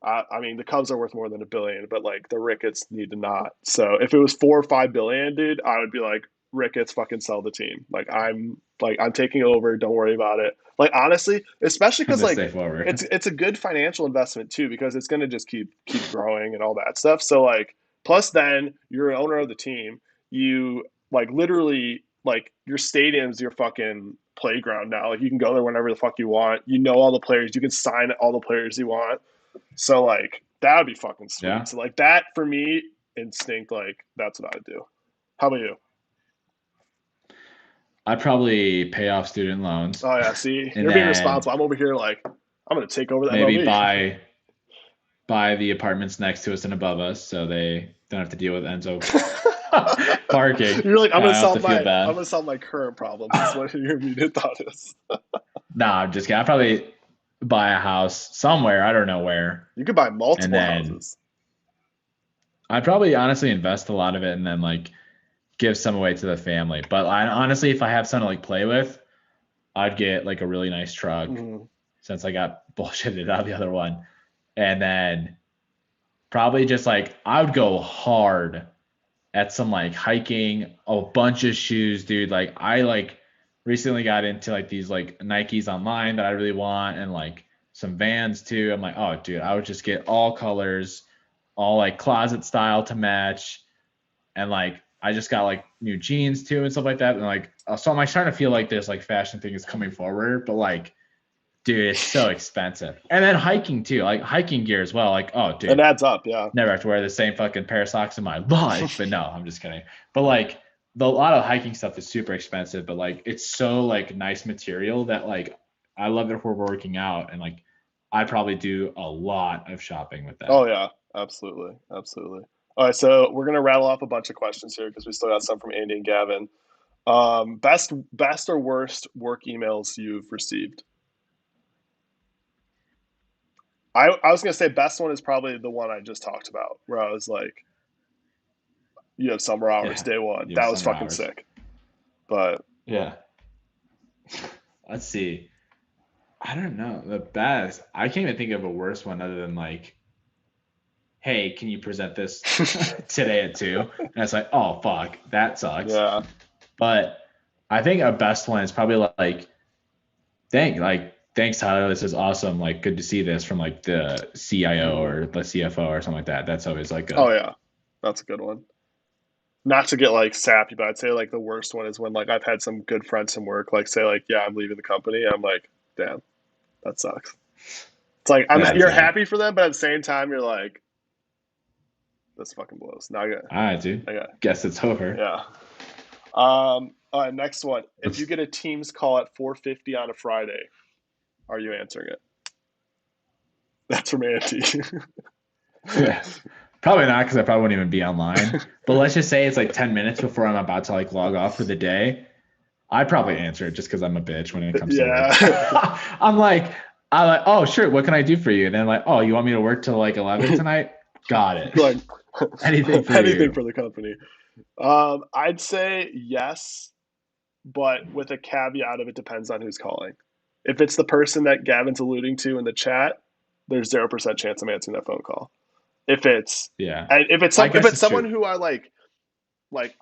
I mean the Cubs are worth more than $1 billion, but like the Ricketts need to not. So if it was 4 or 5 billion, dude, I would be like Ricketts fucking sell the team. Like I'm taking over. Don't worry about it. Like honestly, especially because The like safe over. it's a good financial investment too because it's gonna just keep growing and all that stuff. So like plus then you're an owner of the team. You like literally like your stadium's your fucking playground now. Like you can go there whenever the fuck you want. You know all the players. You can sign all the players you want. So like that would be fucking sweet. Yeah. So like that for me, instinct, like that's what I would do. How about you? I'd probably pay off student loans Oh yeah, see, and you're being then responsible. I'm over here like I'm gonna take over the maybe MLB. buy the apartments next to us and above us so they don't have to deal with Enzo parking. You're like I don't have to feel I'm bad. gonna solve my current problems. Is what your immediate thought is. Nah, I'm just kidding. I'd probably buy a house somewhere. I don't know where. You could buy And multiple then houses. I'd probably honestly invest a lot of it and then like give some away to the family. But honestly, if I have something to like play with, I'd get like a really nice truck Mm-hmm. since I got bullshitted out of the other one. And then probably just like I would go hard at some like hiking, a bunch of shoes, dude. Like I like recently got into like these like Nikes online that I really want and like some Vans too. I'm like, oh dude, I would just get all colors, all like closet style to match. And like I just got like new jeans too and stuff like that. And like so I'm like starting to feel like this like fashion thing is coming forward, but like dude, it's so expensive. And then hiking too, like hiking gear as well. Like, oh It dude, adds up, yeah. never have to wear the same fucking pair of socks in my life. But no, I'm just kidding. But like a lot of hiking stuff is super expensive, but like it's so like nice material that like I love it if we're working out and like I probably do a lot of shopping with Oh that. yeah, absolutely, absolutely. All right, so we're gonna rattle off a bunch of questions here because we still got some from Andy and Gavin. Best or worst work emails you've received? I was gonna say best one is probably the one I just talked about, where I was like, "You have summer hours Yeah. day one." You have That was summer fucking hours. sick. But Yeah. Let's see. I don't know. The best. I can't even think of a worse one other than like, hey, can you present this today at 2? And it's like, oh fuck, that sucks. yeah, But I think our best one is probably like, dang, like thanks, Tyler. This is awesome. Like, good to see this from like the CIO Mhm. or the CFO or something like that. That's always like Oh good. yeah, that's a good one. Not to get like sappy, but I'd say like the worst one is when like I've had some good friends from work like say like, yeah, I'm leaving the company. I'm like, damn, that sucks. It's like That's you're like, happy for them, but at the same time you're like, this fucking blows. Now all right, dude. I got Guess it's over. yeah. All right, next one. If you Let's get a Teams call at 4:50 on a Friday, are you answering it? That's from Andy. probably not because I probably wouldn't even be online. But let's just say it's like 10 minutes before I'm about to like log off for the day. I'd probably answer it just because I'm a bitch when it comes to work. Yeah. I'm like, oh sure, what can I do for you? And then like, oh, you want me to work till like 11 tonight? Got it. Like Anything for anything you. for the company. I'd say yes, but with a caveat of it depends on who's calling. If it's the person that Gavin's alluding to in the chat, there's 0% chance I'm answering that phone call. If it's Yeah. and if it's I some if guess it's it's someone true. who I like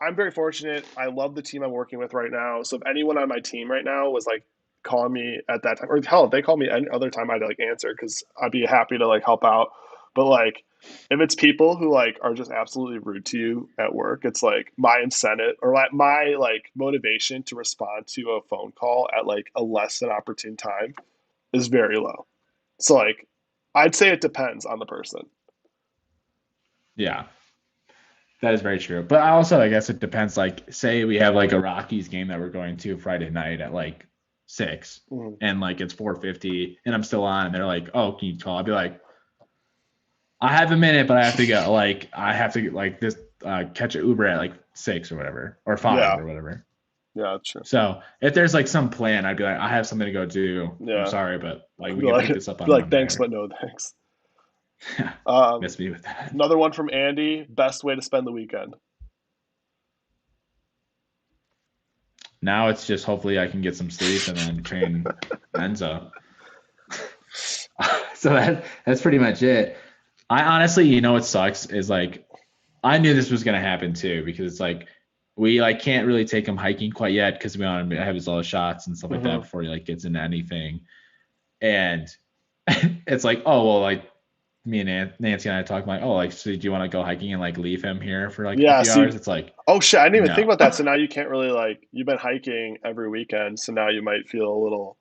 I'm very fortunate. I love the team I'm working with right now. So if anyone on my team right now was like calling me at that time, or hell, if they call me any other time, I'd like answer because I'd be happy to like help out. But like if it's people who like are just absolutely rude to you at work, it's like my incentive or like my like motivation to respond to a phone call at like a less than opportune time is very low. So like I'd say it depends on the person. Yeah. That is very true. But also, I guess it depends. Like, say we have like a Rockies game that we're going to Friday night at like 6, Mhm. and like it's 4:50, and I'm still on, and they're like, "Oh, can you call?" I'd be like, "I have a minute, but I have to go. Like, I have to get like this catch an Uber at like 6 or whatever, or 5 Yeah, or whatever." yeah, that's true. So if there's like some plan, I'd be like, "I have something to go do. I'm Yeah, sorry, but like we be can like, pick this up be on like, Monday." thanks, but no thanks. Yeah, Um, miss me with that. Another one from Andy. Best way to spend the weekend. Now it's just hopefully I can get some sleep and then train Enzo. So that's pretty much it. I honestly, what sucks is like I knew this was gonna happen too because it's like we like can't really take him hiking quite yet because we want him to have his all the shots and stuff like that Hmm. before he like gets into anything. And it's like, oh well, like me and Nancy and I talk like, oh, like, so do you want to go hiking and like leave him here for like a Yeah. few hours? See. It's like, Oh shit! I didn't even think no. about that. So now you can't really like. You've been hiking every weekend, so now you might feel a little.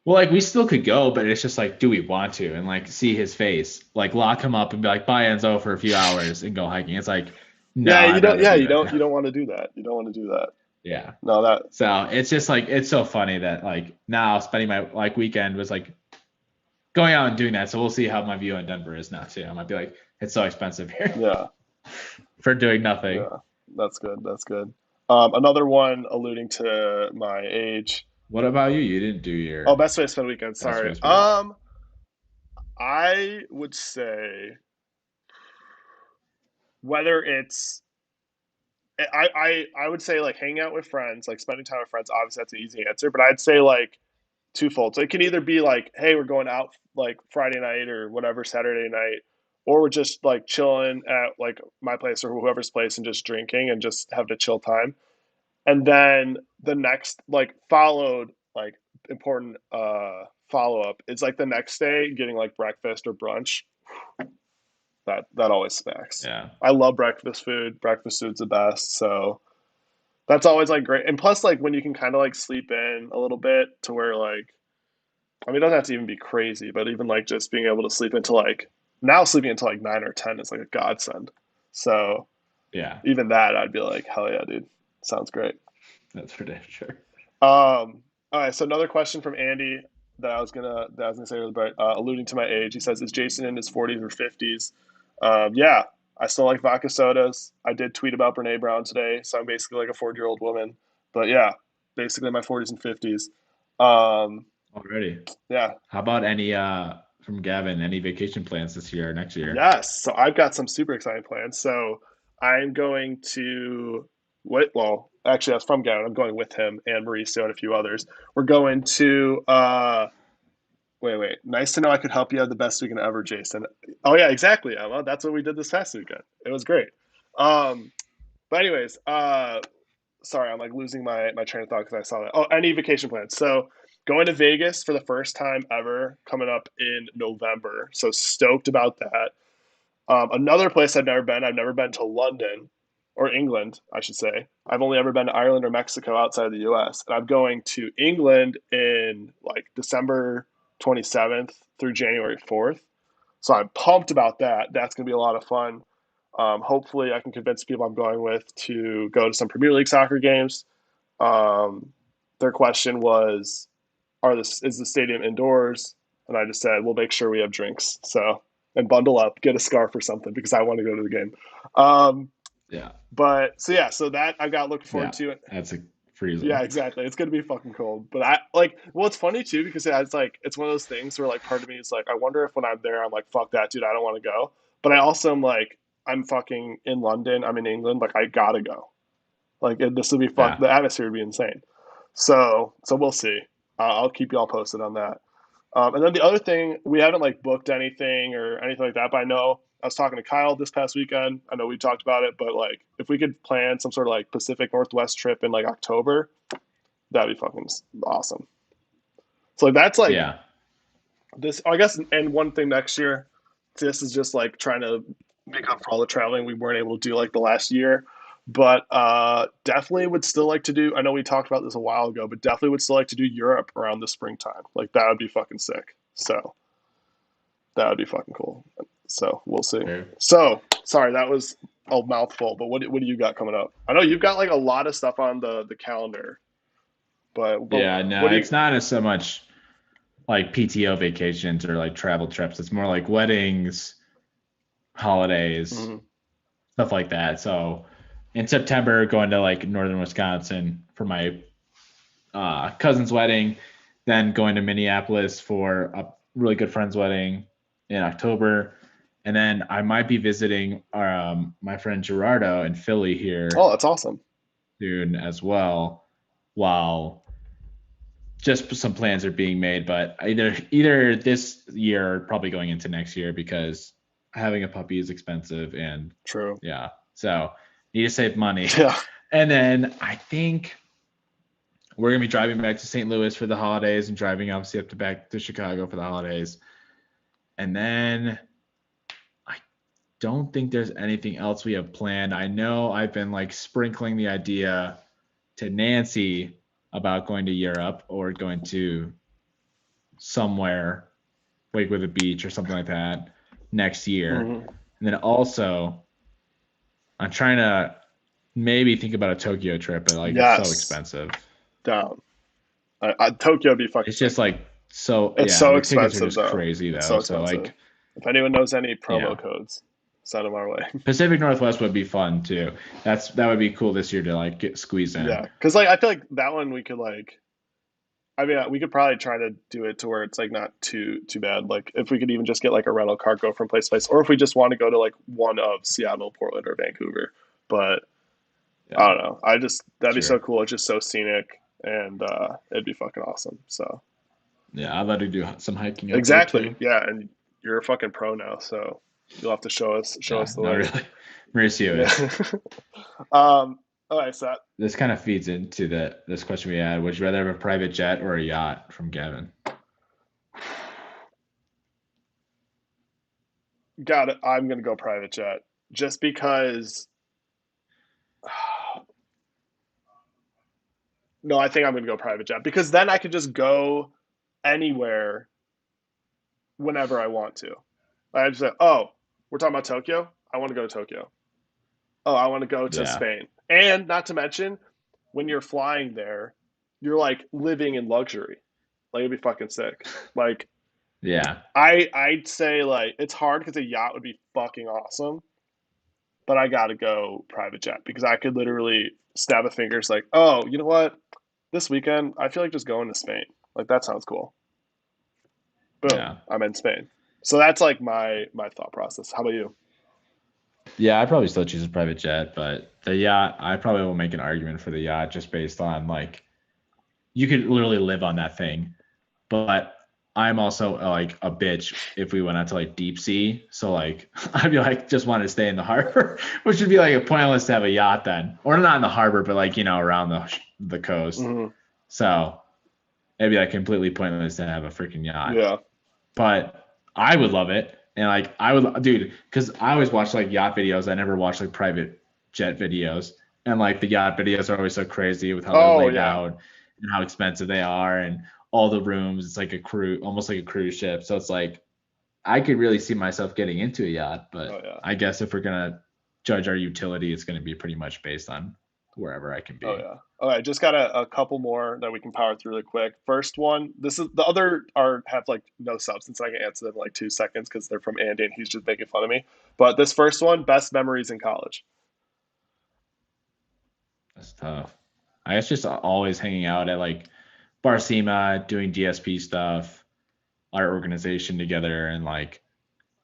Well, like we still could go, but it's just like, do we want to? And like see his face, like lock him up and be like, bye Enzo for a few hours and go hiking. It's like, no, Yeah, you I'd don't. rather Yeah, be you with don't. him. You don't want to do that. You don't want to do that. Yeah. No, that. So it's just like it's so funny that like now spending my like weekend was like going out and doing that. So we'll see how my view in Denver is now too. I might be like, it's so expensive here Yeah, for doing nothing. yeah. That's good. That's good. Another one alluding to my age. What about you? You didn't do Oh, your best way to spend a weekend. best Sorry. ways for it. I would say whether it's I would say like hanging out with friends, like spending time with friends. Obviously, that's an easy answer, but I'd say like twofold. So it can either be like, hey, we're going out like Friday night or whatever Saturday night, or we're just like chilling at like my place or whoever's place and just drinking and just having a chill time. And then the next like followed like important follow up is like the next day getting like breakfast or brunch. That always smacks. Yeah. I love breakfast food. Breakfast food's the best. So that's always like great. And plus, like when you can kind of like sleep in a little bit to where like, I mean, it doesn't have to even be crazy, but even like just being able to sleep into like now sleeping until like 9 or 10 is like a godsend. So Yeah. even that, I'd be like, hell yeah, dude, sounds great. That's for damn sure. All right. So another question from Andy that I was gonna say, but alluding to my age, he says, "Is Jason in his 40s or 50s?" Yeah, I still like vodka sodas. I did tweet about Brene Brown today, so I'm basically like a 40-year-old woman. But yeah, basically my 40s and 50s. Um, Already. yeah, How about any from Gavin, any vacation plans this year or next year? yes. So I've got some super exciting plans. So I'm going to what? Well, actually, that's from Gavin. I'm going with him and Mauricio and a few others. We're going to wait. Nice to know I could help you have the best weekend ever, Jason. Oh yeah, exactly, Emma. That's what we did this past weekend. It was great. Um, but anyways, sorry, I'm like losing my train of thought because I saw that. Oh, any vacation plans? So going to Vegas for the first time ever coming up in November. So stoked about that. Another place I've never been to London or England, I should say. I've only ever been to Ireland or Mexico outside of the US. And I'm going to England in like December 27th through January 4th. So I'm pumped about that. That's going to be a lot of fun. Hopefully, I can convince people I'm going with to go to some Premier League soccer games. Um, their question was, is the stadium indoors? And I just said, we'll make sure we have drinks. So, and bundle up, get a scarf or something because I want to go to the game. Yeah. But so yeah, so that I've got looking forward Yeah. to. That's a freezing. Yeah, exactly. It's gonna be fucking cold. But I like well it's funny too because yeah, it's like it's one of those things where like part of me is like, I wonder if when I'm there I'm like, fuck that dude, I don't want to go. But I also am like, I'm fucking in London, I'm in England, like I gotta go. Like this would be Yeah. the atmosphere would be insane. So we'll see. I'll keep you all posted on that. And then the other thing, we haven't like booked anything or anything like that, but I know I was talking to Kyle this past weekend. I know we talked about it, but like if we could plan some sort of like Pacific Northwest trip in like October, that'd be fucking awesome. So like that's like Yeah. this, I guess. And one thing next year, this is just like trying to make up for all the traveling we weren't able to do like the last year. But definitely would still like to do. I know we talked about this a while ago, but definitely would still like to do Europe around the springtime. Like that would be fucking sick. So that would be fucking cool. So we'll see. Fair. So sorry, that was a mouthful. But what do you got coming up? I know you've got like a lot of stuff on the calendar. But Yeah, no, what do you? it's not as so much like PTO vacations or like travel trips. It's more like weddings, holidays, Mhm. stuff like that. So in September, going to like northern Wisconsin for my cousin's wedding, then going to Minneapolis for a really good friend's wedding in October. And then I might be visiting my friend Gerardo in Philly here Oh, that's awesome. soon as well, while just some plans are being made, but either this year or probably going into next year because having a puppy is expensive and True. yeah, so need to save money. Yeah. And then I think we're gonna be driving back to St. Louis for the holidays and driving obviously back to Chicago for the holidays. And then I don't think there's anything else we have planned. I know I've been like sprinkling the idea to Nancy about going to Europe or going to somewhere like with a beach or something like that next year. Mhm. And then also I'm trying to maybe think about a Tokyo trip, but like it's so Yes. expensive. Down. Tokyo would be fucking It's sick. just like so It's yeah, so the tickets are expensive just though. crazy It's so though. So expensive. like If anyone knows any promo yeah. codes, send them our way. Pacific Northwest would be fun too. That would be cool this year to like get squeeze in. Yeah, because like I feel like that one we could like. I mean, we could probably try to do it to where it's like not too bad. Like if we could even just get like a rental car, go from place to place, or if we just want to go to like one of Seattle, Portland, or Vancouver. But I Yeah, don't know. I just that'd be so sure. cool. It's just so scenic, and it'd be fucking awesome. So Yeah, I'd love to do some hiking up there exactly, too. yeah. And you're a fucking pro now, so you'll have to show Yeah, us the not way. really. Mauricio is. Yeah. um. All right, so This kind of feeds into this question we had. Would you rather have a private jet or a yacht from Gavin? got it. I'm gonna go private jet just because. No, I think I'm gonna go private jet because then I could just go anywhere whenever I want to. I just say, oh, we're talking about Tokyo. I want to go to Tokyo. Oh, I want to go to Yeah, Spain. And not to mention, when you're flying there, you're like living in luxury. Like it'd be fucking sick. Like yeah, I'd say like it's hard because a yacht would be fucking awesome, but I gotta go private jet because I could literally snap a fingers like, oh, you know what? This weekend I feel like just going to Spain. Like that sounds cool. Boom, yeah. I'm in Spain. So that's like my thought process. How about you? Yeah, I'd probably still choose a private jet, but the yacht, I probably will make an argument for the yacht just based on like you could literally live on that thing. But I'm also like a bitch if we went out to like deep sea. So like I'd be like just want to stay in the harbor, which would be like a pointless to have a yacht then, or not in the harbor, but like around the coast. Hmm. So it'd be like completely pointless to have a freaking yacht. Yeah. But I would love it. And like I would, dude, because I always watch like yacht videos. I never watch like private jet videos. And like the yacht videos are always so crazy with how they're Oh laid yeah. out and how expensive they are and all the rooms. It's like a cruise, almost like a cruise ship. So it's like I could really see myself getting into a yacht. Oh But yeah. I guess if we're gonna judge our utility, it's gonna be pretty much based on wherever I can Oh be. yeah. All right, just got a couple more that we can power through really quick. First one, this is the other are have like no substance. I can answer them in like 2 seconds because they're from Andy and he's just making fun of me. But this first one, best memories in college. That's tough. I guess just always hanging out at like Barcema, doing DSP stuff, our organization together, and like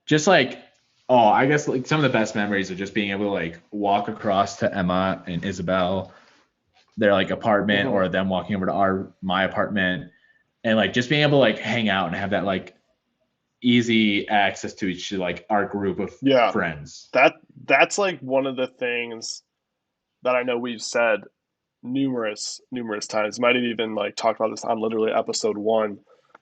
just like oh, I guess like some of the best memories are just being able to like walk across to Emma and Isabel, their like apartment, Hmm. or them walking over to my apartment, and like just being able to like hang out and have that like easy access to each like our group of Yeah, friends. that that's like one of the things that I know we've said numerous times. Might have even like talked about this on literally episode one,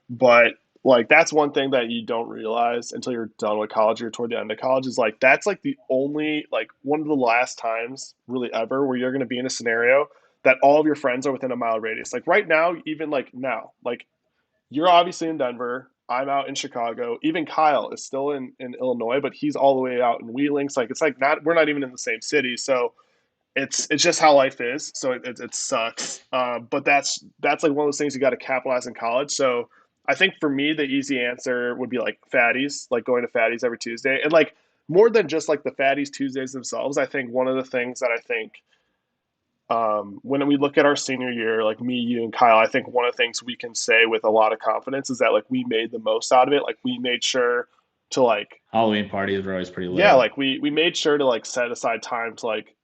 but like that's one thing that you don't realize until you're done with college or toward the end of college is like that's like the only like one of the last times really ever where you're going to be in a scenario that all of your friends are within a mile radius. Like right now, even like now, like you're obviously in Denver. I'm out in Chicago. Even Kyle is still in Illinois, but he's all the way out in Wheeling. So like not we're not even in the same city. So it's just how life is. So it sucks. But that's like one of those things you got to capitalize in college. So I think for me the easy answer would be like fatties, like going to fatties every Tuesday, and like more than just like the fatties Tuesdays themselves. I think one of the things that I think when we look at our senior year, like me, you, and Kyle, I think one of the things we can say with a lot of confidence is that like we made the most out of it. Like we made sure to like Halloween parties were always pretty yeah, lit. like we made sure to like set aside time to like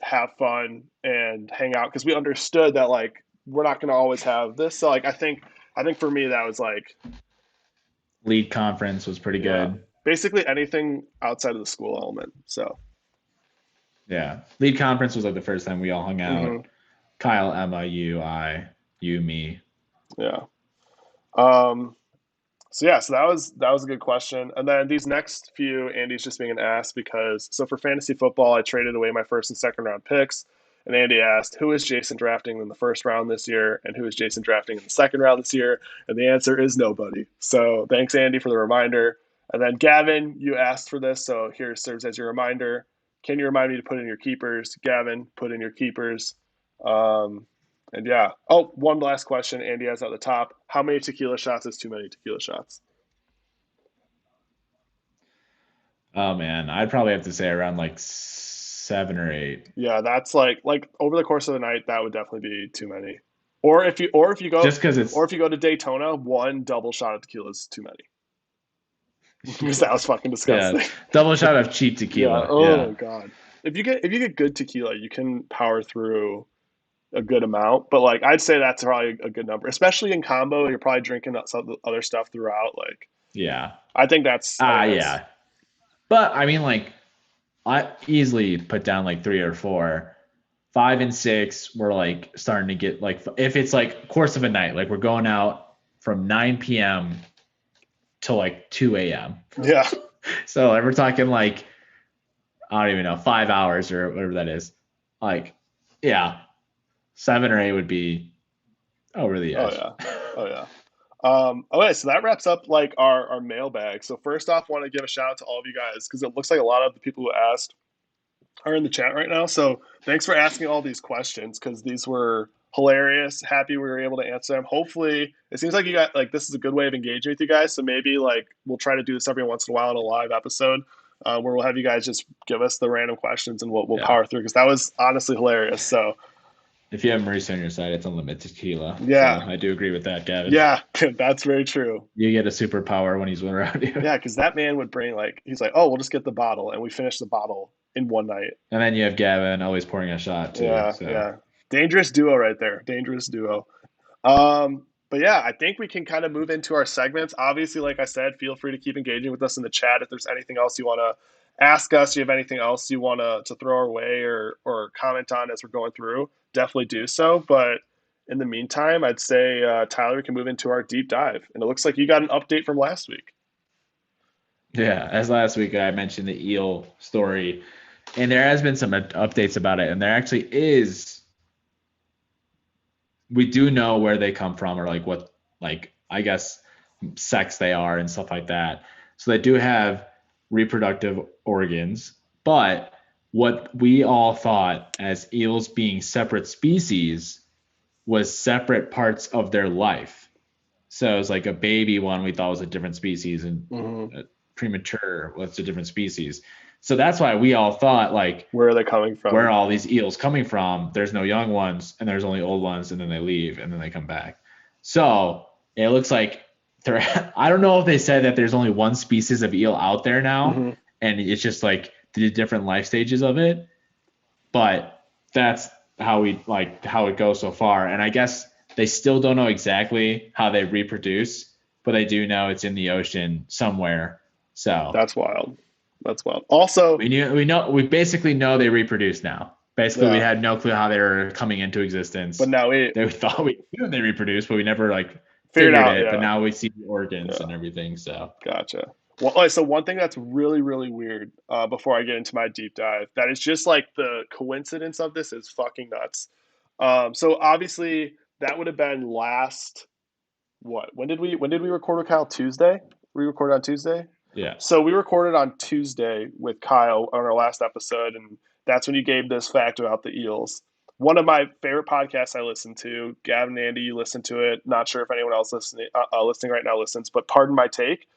have fun and hang out because we understood that like we're not going to always have this. So like I think for me that was like League conference was pretty yeah, good. basically anything outside of the school element. So Yeah, league conference was like the first time we all hung hmm out. Kyle, Emma, you, I, you, me. yeah. Um, so yeah, so that was a good question. And then these next few, Andy's just being an ass because so for fantasy football, I traded away my first and second round picks. And Andy asked, who is Jason drafting in the first round this year? And who is Jason drafting in the second round this year? And the answer is nobody. So thanks, Andy, for the reminder. And then Gavin, you asked for this, so here serves as your reminder. Can you remind me to put in your keepers? Gavin, put in your keepers. Um, and yeah. Oh, one last question Andy has at the top. How many tequila shots is too many tequila shots? Oh man, I'd probably have to say around like 7 or 8. Yeah, that's like over the course of the night, that would definitely be too many. Or if you go Just because or it's if you go to Daytona, one double shot of tequila is too many. Because that was fucking yeah, disgusting. double shot of cheap Yeah. tequila. Oh Yeah, god. If you get good tequila, you can power through a good amount. But like I'd say that's probably a good number, especially in combo. You're probably drinking some other stuff throughout. Like yeah, I think that's yeah. But I mean, like I easily put down like 3 or 4. 5 and 6, we're like starting to get like if it's like course of a night, like we're going out from 9 p.m. to like 2 a.m. yeah. So like, we're talking like I don't even know 5 hours or whatever that is. Like yeah, 7 or 8 would be over the Oh edge. yeah. Oh yeah. Okay, so that wraps up like our mailbag. So first off, want to give a shout out to all of you guys because it looks like a lot of the people who asked are in the chat right now. So thanks for asking all these questions because these were hilarious. Happy we were able to answer them. Hopefully, it seems like you got like this is a good way of engaging with you guys. So maybe like we'll try to do this every once in a while in a live episode where we'll have you guys just give us the random questions and we'll Yeah. power through because that was honestly hilarious. So If you have Maurice on your side, it's unlimited tequila. So yeah, I do agree with that, Gavin. yeah, that's very true. You get a superpower when he's around you. Yeah, because that man would bring like he's like, oh, we'll just get the bottle, and we finish the bottle in one night. And then you have Gavin always pouring a shot too. Yeah, So yeah, dangerous duo right there. Dangerous duo. But yeah, I think we can kind of move into our segments. Obviously, like I said, feel free to keep engaging with us in the chat if there's anything else you want to ask us. You have anything else you want to throw our way or comment on as we're going through? Definitely do so. But in the meantime, I'd say Tyler can move into our deep dive. And it looks like you got an update from last week. Yeah, as last week I mentioned the eel story, and there has been some updates about it, and there actually is. We do know where they come from, or like what, like I guess, sex they are and stuff like that. So they do have reproductive organs, but what we all thought as eels being separate species was separate parts of their life. So it was like a baby one we thought was a different species, and Mm-hmm. premature was a different species. So that's why we all thought like, Where are they coming where are from? all these eels coming from? There's no young ones and there's only old ones, and then they leave and then they come back. So it looks like there. I don't know if they said that there's only one species of eel out there now, Mm-hmm. and it's just like the different life stages of it. But that's how it goes so far. And I guess they still don't know exactly how they reproduce, but they do know it's in the ocean somewhere. So That's wild. That's wild. Also, we basically know they reproduce now. Basically, we yeah, had no clue how they were coming into but existence. now we They thought we knew they reproduced, but we never like figured figured out. it. But Yeah, now we see the organs yeah, and everything. So gotcha. Well, all right, so one thing that's really, really weird before I get into my deep dive, that is just like the coincidence of this is fucking nuts. So obviously that would have been last what? When did we record with Kyle? Tuesday? We recorded on Tuesday. yeah, So we recorded on Tuesday with Kyle on our last episode, and that's when you gave this fact about the eels. One of my favorite podcasts I listen to, Gavin and Andy, you listen to it. Not sure if anyone else listening right now listens, but pardon my take.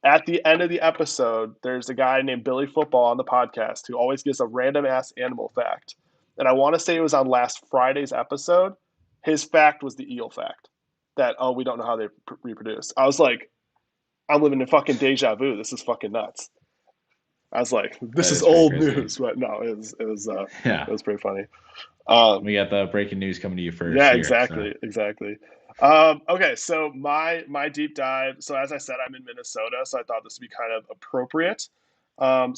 At the end of the episode, there's a guy named Billy Football on the podcast who always gives a random ass animal fact. And I want to say it was on last Friday's episode. His fact was the eel fact that, oh, we don't know how they reproduce. I was like, I'm living in fucking deja vu. This is fucking nuts. I was like, this that is is pretty old crazy. news, but no, it Yeah, was pretty funny. Um, we got the breaking news coming to you first yeah, here. So exactly. Okay, so my deep dive. So as I said, I'm in Minnesota, so I thought this would be kind of appropriate. Oh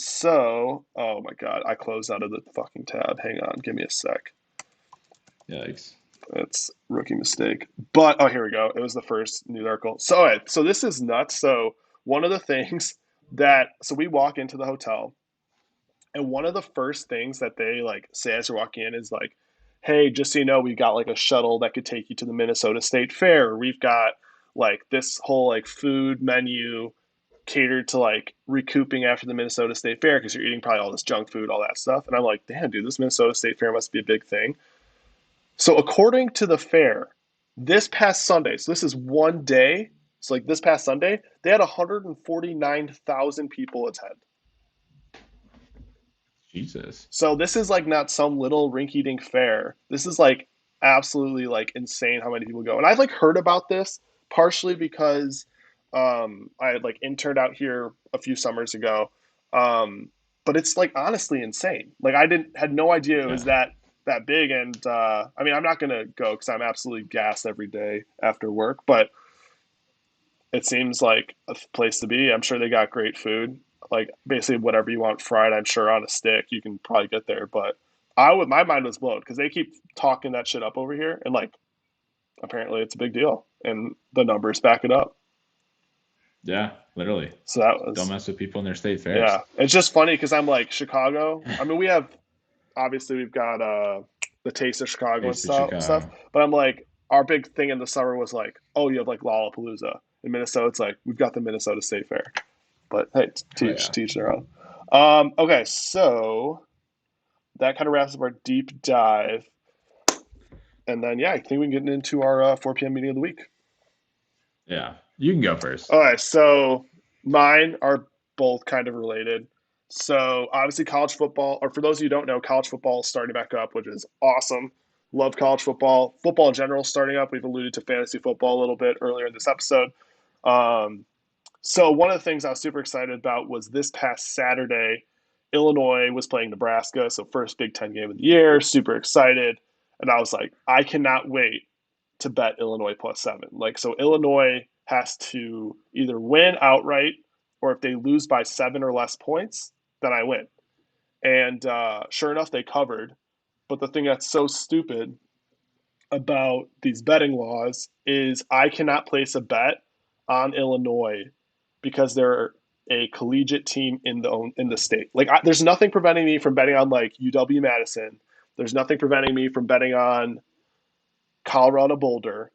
my God, I closed out of the fucking tab. Hang on, give me a sec. yikes. That's rookie mistake. But oh, here we go. It was the first news article. So all right, so this is nuts. So one of the things so we walk into the hotel, and one of the first things that they like say as you're walking in is like, "Hey, just so you know, we got like a shuttle that could take you to the Minnesota State Fair. We've got like this whole like food menu catered to like recouping after the Minnesota State Fair because you're eating probably all this junk food, all that stuff." And I'm like, "Damn, dude, this Minnesota State Fair must be a big thing." So according to the fair, this past Sunday, so this is one day. So like this past Sunday, they had 149,000 people attend. Jesus. So this is like not some little rinky-dink fair. This is like absolutely like insane how many people go. And I've like heard about this partially because I had like interned out here a few summers ago. Um, but it's like honestly insane. Like I didn't had no idea it was Yeah. that big. And I mean I'm not gonna go because I'm absolutely gassed every day after work, but it seems like a place to be. I'm sure they got great food, like basically whatever you want fried. I'm sure on a stick you can probably get there. But my mind was blown because they keep talking that shit up over here, and like apparently it's a big deal, and the numbers back it up. Yeah, literally. So that Don't was mess with people in their state fairs. yeah. It's just funny because I'm like Chicago. I mean, we have obviously we've got the taste of Chicago and Taste of stuff, Chicago. but I'm like our big thing in the summer was like, oh, you have like Lollapalooza. In Minnesota, it's like we've got the Minnesota State Fair. But hey, Oh teach yeah. teach their own. Okay, so that kind of wraps up our deep dive, and then yeah, I think we can get into our 4 p.m. meeting of the week. Yeah. You can go first. All right, so mine are both kind of related. So obviously, college football, or for those of you who don't know, college football is starting back up, which is awesome. Love college football. Football in general is starting up. We've alluded to fantasy football a little bit earlier in this episode. Um, So one of the things I was super excited about was this past Saturday, Illinois was playing Nebraska, so first Big Ten game of the year. Super excited, and I was like, I cannot wait to bet Illinois +7. Like, so Illinois has to either win outright, or if they lose by 7 or less points, then I win. And sure enough, they covered. But the thing that's so stupid about these betting laws is I cannot place a bet on Illinois because they're a collegiate team in the state. Like there's nothing preventing me from betting on like UW Madison. There's nothing preventing me from betting on Colorado Boulder.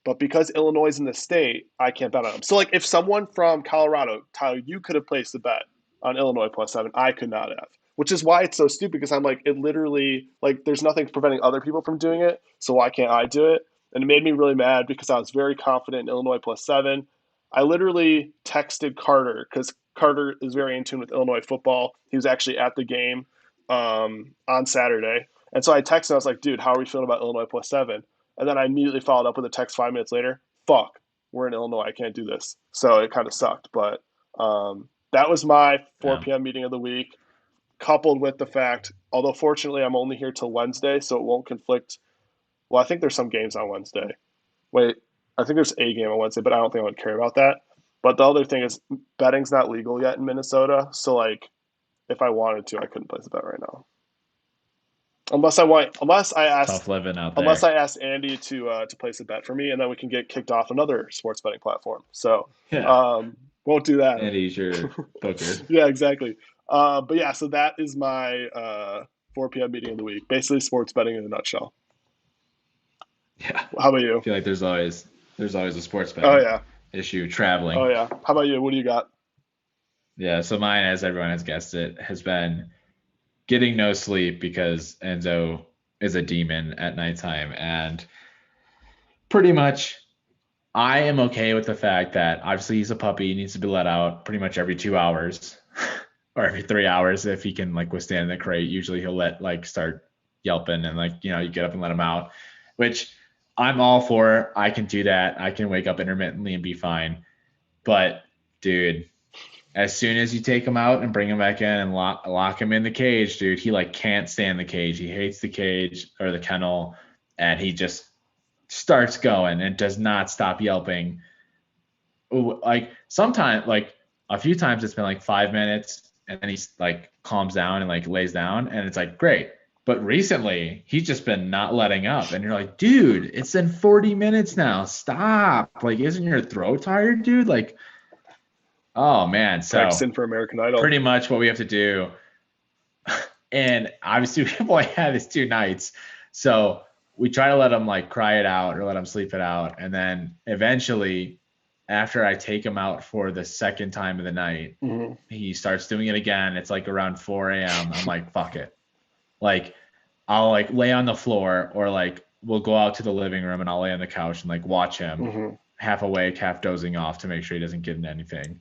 But because Illinois is in the state, I can't bet on them. So, like, if someone from Colorado, Tyler, you could have placed a bet on Illinois +7, I could not have. Which is why it's so stupid because I'm like, it literally, like, there's nothing preventing other people from doing it. So why can't I do it? And it made me really mad because I was very confident in Illinois +7. I literally texted Carter because Carter is very in tune with Illinois football. He was actually at the game on Saturday. And so I texted, I was like, dude, how are we feeling about Illinois +7? And then I immediately followed up with a text 5 minutes later. Fuck, we're in Illinois. I can't do this. So it kind of sucked. But that was my Yeah. 4 p.m. meeting of the week, coupled with the fact, although fortunately I'm only here till Wednesday, so it won't conflict. Well, I think there's some games on Wednesday. Wait, I think there's a game on Wednesday, but I don't think I would care about that. But the other thing is, betting's not legal yet in Minnesota. So, like, if I wanted to, I couldn't place a bet right now. Tough living out Unless there. I ask Andy to place a bet for me, and then we can get kicked off another sports betting platform. So Yeah. won't do that. And he's your booker. Yeah, exactly. But yeah, so that is my 4 p.m. meeting of the week. Basically, sports betting in a nutshell. Yeah. How about I you? feel like there's always a sports Oh betting yeah, issue oh traveling. yeah. How about you? What do you got? Yeah, so mine, as everyone has guessed it, has been getting no sleep because Enzo is a demon at nighttime. And pretty much I am okay with the fact that obviously he's a puppy, he needs to be let out pretty much every 2 hours or every 3 hours if he can like withstand the crate. Usually he'll let like start yelping and like, you get up and let him out, which I'm all for. I can do that. I can wake up intermittently and be fine. But dude, as soon as you take him out and bring him back in and lock him in the cage, dude, he like can't stand the cage. He hates the cage or the kennel, and he just starts going and does not stop yelping. Like sometimes, like a few times, it's been like 5 minutes, and then he's like calms down and like lays down, and it's like great. But recently, he's just been not letting up, and you're like, dude, it's been 40 minutes now. Stop! Like, isn't your throat tired, dude? Like, oh man. So Practicing for American Idol. pretty much what we have to do. And obviously we've only had these 2 nights. So we try to let him like cry it out or let him sleep it out. And then eventually, after I take him out for the second time of the night, Mm-hmm. he starts doing it again. It's like around 4 a.m. I'm like, fuck it. Like, I'll like lay on the floor or like we'll go out to the living room and I'll lay on the couch and like watch him Mm-hmm. half awake, half dozing off to make sure he doesn't get into anything.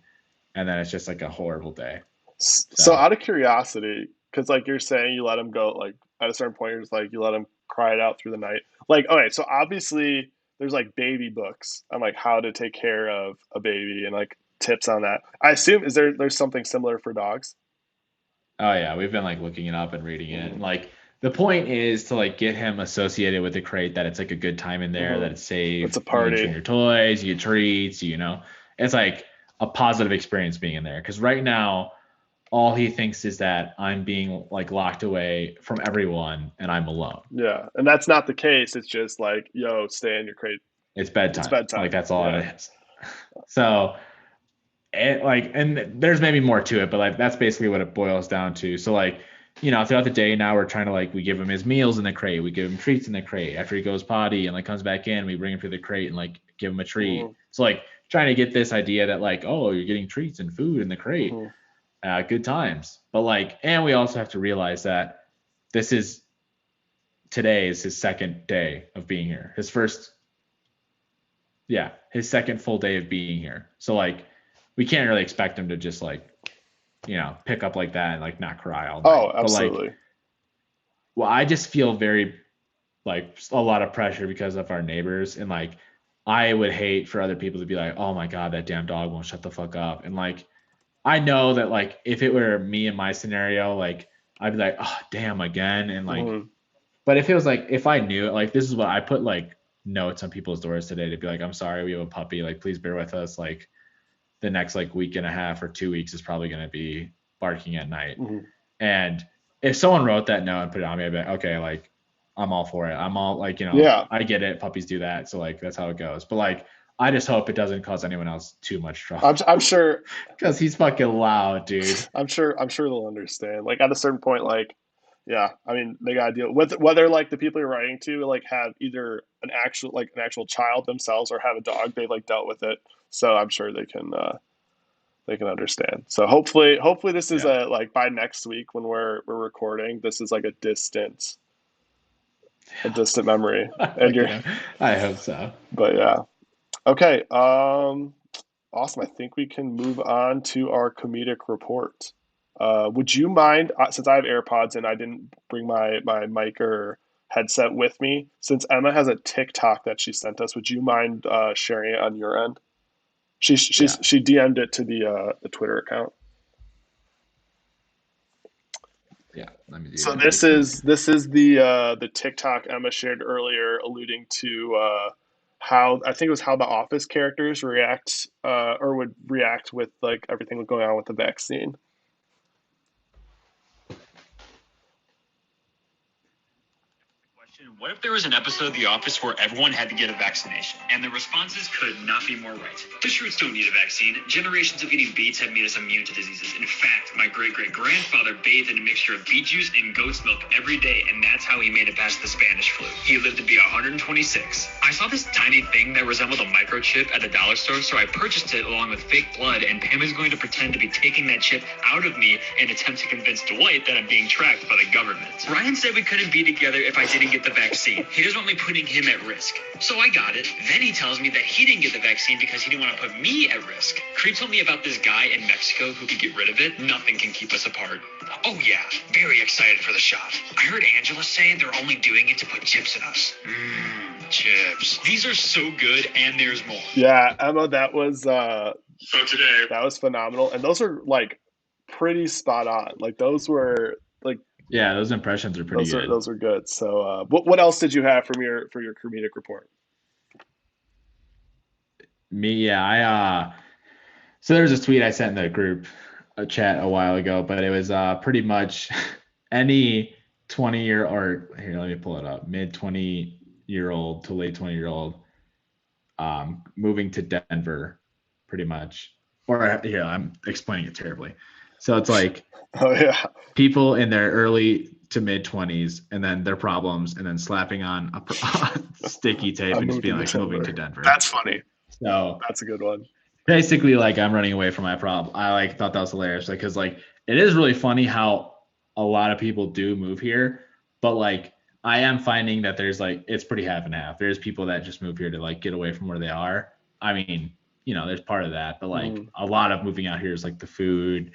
And then it's just like a horrible day. So So out of curiosity, because like you're saying, you let him go like at a certain point, you're just like you let him cry it out through the night. Like, okay, so obviously there's like baby books on like how to take care of a baby and like tips on that. I assume there's something similar for dogs. oh yeah, we've been like looking it up and reading it. Mm-hmm. And like the point is to like get him associated with the crate that it's like a good time in there, Mm-hmm. that it's It's a safe. You can party. bring your toys, you get treats, It's like a positive experience being in there. Because right now, all he thinks is that I'm being like locked away from everyone and I'm alone. Yeah, and that's not the case. It's just like, yo, stay in your crate. It's It's bedtime. Like bedtime. that's all Yeah. it is. So and there's maybe more to it, but like that's basically what it boils down to. So like, throughout the day now we're trying to like we give him his meals in the crate, we give him treats in the crate. After he goes potty and like comes back in, we bring him to the crate and like give him a treat. Mm-hmm. So like trying to get this idea that like, oh, you're getting treats and food in the crate, Mm-hmm. good times. But like, and we also have to realize that this is today is his second day of being here. His second full day of being here. So like we can't really expect him to just like, pick up like that and like not cry all Oh, night. But like, absolutely. well, I just feel very like a lot of pressure because of our neighbors. And like I would hate for other people to be like, oh my God, that damn dog won't shut the fuck up. And like I know that like if it were me in my scenario, like I'd be like, oh damn again. And like, Mm-hmm. but if it was like if I knew it, like this is what I put like notes on people's doors today to be like, I'm sorry, we have a puppy. Like, please bear with us. Like the next like week and a half or 2 weeks is probably going to be barking at night. Mm-hmm. And if someone wrote that note and put it on me, I'd be like, okay, like I'm all for it. I'm all like, Yeah, I get it. Puppies do that. So like, that's how it goes. But like, I just hope it doesn't cause anyone else too much trouble I'm sure because he's fucking loud, dude. I'm sure they'll understand. Like at a certain point, like yeah, I mean they gotta deal with whether like the people you're writing to like have either an actual child themselves or have a dog. They like dealt with it, so I'm sure they can understand. So hopefully this is Yeah. a like by next week when we're recording, this is like a distant memory, and you're I hope so. but yeah. Okay. Awesome. I think we can move on to our comedic report. Would you mind, since I have AirPods and I didn't bring my mic or headset with me, since Emma has a TikTok that she sent us, would you mind sharing it on your end? Yeah. She DM'd it to the Twitter account. Yeah. Let me do So that really quick. this is the TikTok Emma shared earlier, alluding to how I think it was how the Office characters react or would react with like everything going on with the vaccine. Question: what if there was an episode of The Office where everyone had to get a vaccination? And the responses could not be more right. The Shrewds don't need a vaccine. Generations of eating beets have made us immune to diseases. In fact, my great-great-grandfather bathed in a mixture of beet juice and goat's milk every day, and that's how he made it past the Spanish flu. He lived to be 126. I saw this tiny thing that resembled a microchip at the dollar store, so I purchased it along with fake blood, and Pam is going to pretend to be taking that chip out of me and attempt to convince Dwight that I'm being tracked by the government. Ryan said we couldn't be together if I didn't get the vaccine. He doesn't want me putting him at risk. So I got it. Then he tells me that he didn't get the vaccine because he didn't want to put me at risk. Creed told me about this guy in Mexico who could get rid of it. Nothing can keep us apart. Oh yeah, very excited for the shot. I heard Angela say they're only doing it to put chips in us. Chips. These are so good, and there's more. Yeah, Emma, So today, that was phenomenal, and those are like pretty spot on. Like those were like Yeah. Those impressions are pretty good. those are good. So what else did you have from your comedic report? Me, yeah. So there was a tweet I sent in the group a chat a while ago, but it was pretty much any 20-year or here, let me pull it up. Mid 20-year old to late 20-year-old moving to Denver, pretty much. Or yeah, I'm explaining it terribly. So it's like Oh yeah, people in their early to mid 20s and then their problems and then slapping on sticky tape I'm and just being moving to like moving to Denver. Denver. That's funny. So That's a good one. basically like I'm running away from my problem. I like thought that was hilarious because like it is really funny how a lot of people do move here, but like I am finding that there's like it's pretty half and half. There's people that just move here to like get away from where they are. I mean, there's part of that, but like Mhm. a lot of moving out here is like the food,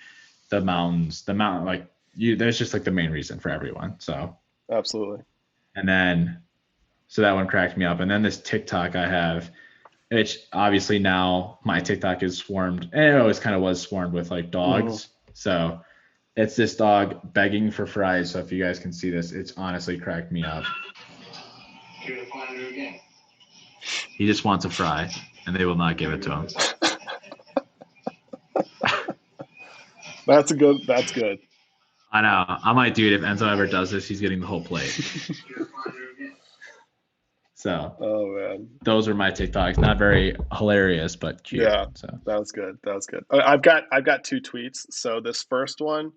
the mountains, the mountain like you there's just like the main reason for everyone. So Absolutely. and then so that one cracked me up. And then this TikTok I have which obviously now my TikTok is swarmed, and it always kind of was swarmed with like Hmm. dogs. So it's this dog begging for fries. So if you guys can see this, it's honestly cracked me up. He just wants a fry, and they will not give it to him. That's a good. That's good. I know. I'm like, dude, if Enzo ever does this, he's getting the whole plate. So Oh man. those are my TikToks. Not very hilarious, but cute. Yeah, So that was good. That was good. I've got two tweets. So this first one,